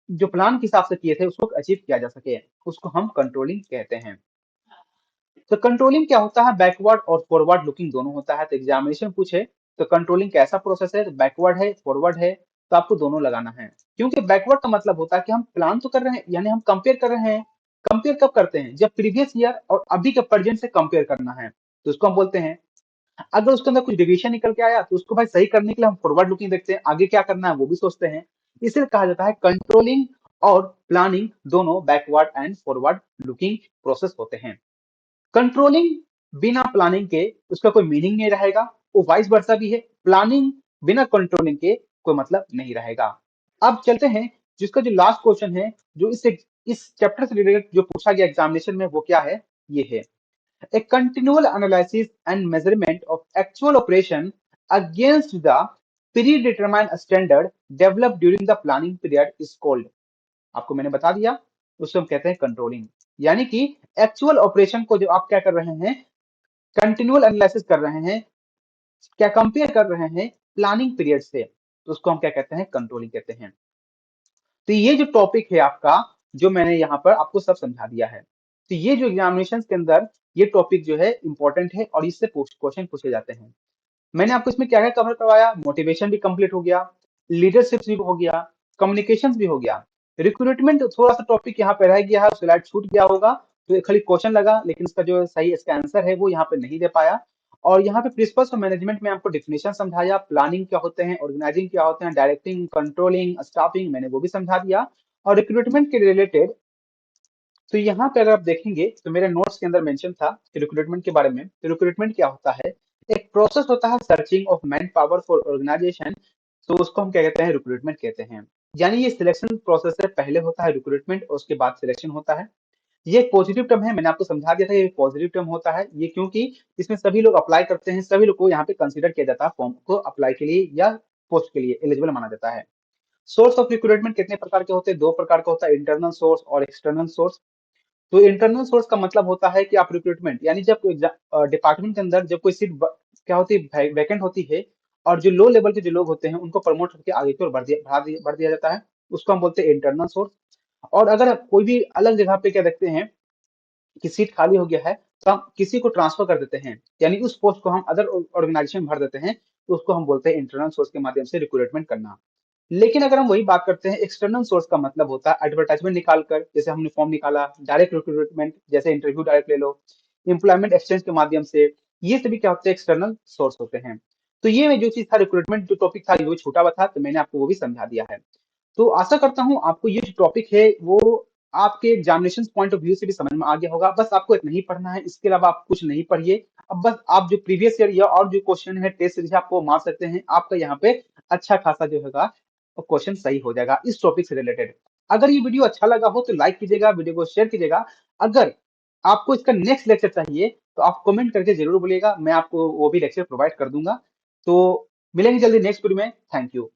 जो प्लान के हिसाब से किए थे उसको अचीव किया जा सके। उसको हम कंट्रोलिंग कहते हैं। तो कंट्रोलिंग क्या होता है? बैकवर्ड और फॉरवर्ड लुकिंग दोनों होता है। तो एग्जामिनेशन पूछे तो कंट्रोलिंग कैसा प्रोसेस है, बैकवर्ड है फॉरवर्ड है, तो आपको दोनों लगाना है। क्योंकि बैकवर्ड का मतलब होता है कि हम प्लान तो कर रहे हैं, यानी हम कंपेयर कर रहे हैं। कंपेयर कब करते हैं? जब प्रीवियस ईयर और अभी के प्रेजेंट से कंपेयर करना है, तो उसको हम बोलते हैं। अगर उसके अंदर कुछ डिविएशन निकल के आया तो उसको भाई सही करने के लिए हम फॉरवर्ड लुकिंग देखते हैं, आगे क्या करना है वो भी सोचते हैं। इसे कहा जाता है कंट्रोलिंग और प्लानिंग दोनों backward and forward looking process होते हैं। कंट्रोलिंग बिना प्लानिंग के उसका कोई मीनिंग नहीं रहेगा, वो वाइस वर्सा भी है। प्लानिंग बिना कंट्रोलिंग के कोई मतलब नहीं रहेगा। अब चलते हैं, जिसका जो लास्ट क्वेश्चन है, जो इस चैप्टर से रिलेटेड जो पूछा गया एग्जामिनेशन में, वो क्या है? ये है a continual analysis and measurement of actual operation against the predetermined standard developed during the planning period is called। आपको मैंने बता दिया, उसको हम कहते हैं कंट्रोलिंग। यानी कि एक्चुअल ऑपरेशन को जो आप क्या कर रहे हैं, कंटिन्यूअल एनालिसिस कर रहे हैं, क्या कंपेयर कर रहे हैं प्लानिंग पीरियड से, तो उसको हम क्या कहते हैं? कंट्रोलिंग कहते हैं। तो ये जो टॉपिक है आपका, जो मैंने यहाँ पर आपको सब समझा दिया है, तो ये जो एग्जामिनेशन के अंदर ये टॉपिक जो है इंपॉर्टेंट है और इससे क्वेश्चन पूछे जाते हैं। मैंने आपको इसमें क्या क्या कवर करवाया? मोटिवेशन भी कंप्लीट हो गया, लीडरशिप भी हो गया, कम्युनिकेशन भी हो गया, रिक्रूटमेंट थोड़ा सा टॉपिक यहाँ पे रह गया है, स्लाइड छूट गया होगा, तो ये खाली क्वेश्चन लगा, लेकिन इसका जो सही इसका आंसर है वो यहाँ पे नहीं दे पाया। और यहाँ पे प्रिंसिपल्स और मैनेजमेंट में आपको डिफिनेशन समझाया, प्लानिंग क्या होते हैं, ऑर्गेनाइजिंग क्या होते हैं, डायरेक्टिंग, कंट्रोलिंग, स्टाफिंग, मैंने वो भी समझा दिया। और रिक्रूटमेंट के रिलेटेड, तो यहाँ पे अगर आप देखेंगे तो मेरे नोट्स के अंदर मेंशन था कि रिक्रूटमेंट के बारे में। तो रिक्रूटमेंट क्या होता है? एक प्रोसेस होता है searching of man power for organization, तो उसको हम क्या कहते हैं? रिक्रूटमेंट कहते हैं। यानी ये सिलेक्शन प्रोसेस से पहले होता है रिक्रूटमेंट, और उसके बाद सिलेक्शन होता है। ये एक पॉजिटिव टर्म है, मैंने आपको समझा दिया था ये पॉजिटिव टर्म होता है ये, क्योंकि इसमें सभी लोग अप्लाई करते हैं, सभी लोग को यहाँ पे कंसिडर किया जाता है फॉर्म को अप्लाई के लिए या पोस्ट के लिए एलिजिबल माना जाता है। सोर्स ऑफ रिक्रूटमेंट कितने प्रकार के होते हैं? दो प्रकार का होता है, इंटरनल सोर्स और एक्सटर्नल सोर्स। तो इंटरनल सोर्स का मतलब होता है कि आप रिक्रूटमेंट, यानी जब डिपार्टमेंट के अंदर जब कोई सीट क्या होती है, वैकेंट होती है, और जो लो लेवल के जो लोग होते हैं उनको प्रमोट करके आगे की ओर बढ़ दिया जाता है, उसको हम बोलते हैं इंटरनल सोर्स। और अगर आप कोई भी अलग जगह पे क्या देखते हैं कि सीट खाली हो गया है, तो हम किसी को ट्रांसफर कर देते हैं, यानी उस पोस्ट को हम अदर ऑर्गेनाइजेशन में भर देते हैं, तो उसको हम बोलते हैं इंटरनल सोर्स के माध्यम से रिक्रूटमेंट करना। लेकिन अगर हम वही बात करते हैं, एक्सटर्नल सोर्स का मतलब होता है एडवर्टाइजमेंट निकाल कर, जैसे हमने फॉर्म निकाला, डायरेक्ट रिक्रूटमेंट, जैसे इंटरव्यू डायरेक्ट ले लो, एम्प्लॉयमेंट एक्सचेंज के माध्यम से, ये सभी क्या होते हैं? एक्सटर्नल सोर्स होते हैं। तो ये जो चीज था रिक्रूटमेंट जो टॉपिक था, ये छोटा हुआ था, तो मैंने आपको वो भी समझा दिया है। तो आशा करता हूँ आपको ये जो टॉपिक है वो आपके एग्जामिनेशन पॉइंट ऑफ व्यू से भी समझ में आ गया होगा। बस आपको इतना ही पढ़ना है, इसके अलावा आप कुछ नहीं पढ़िए। अब बस आप जो प्रीवियस ईयर या और जो क्वेश्चन है टेस्ट सीरीज आपको मार सकते हैं, आपका यहाँ पे अच्छा खासा जो होगा क्वेश्चन सही हो जाएगा इस टॉपिक से रिलेटेड। अगर ये वीडियो अच्छा लगा हो तो लाइक कीजिएगा, वीडियो को शेयर कीजिएगा। अगर आपको इसका नेक्स्ट लेक्चर चाहिए तो आप कमेंट करके जरूर बोलिएगा, मैं आपको वो भी लेक्चर प्रोवाइड कर दूंगा। तो मिलेंगे जल्दी नेक्स्ट वीडियो में। Thank you.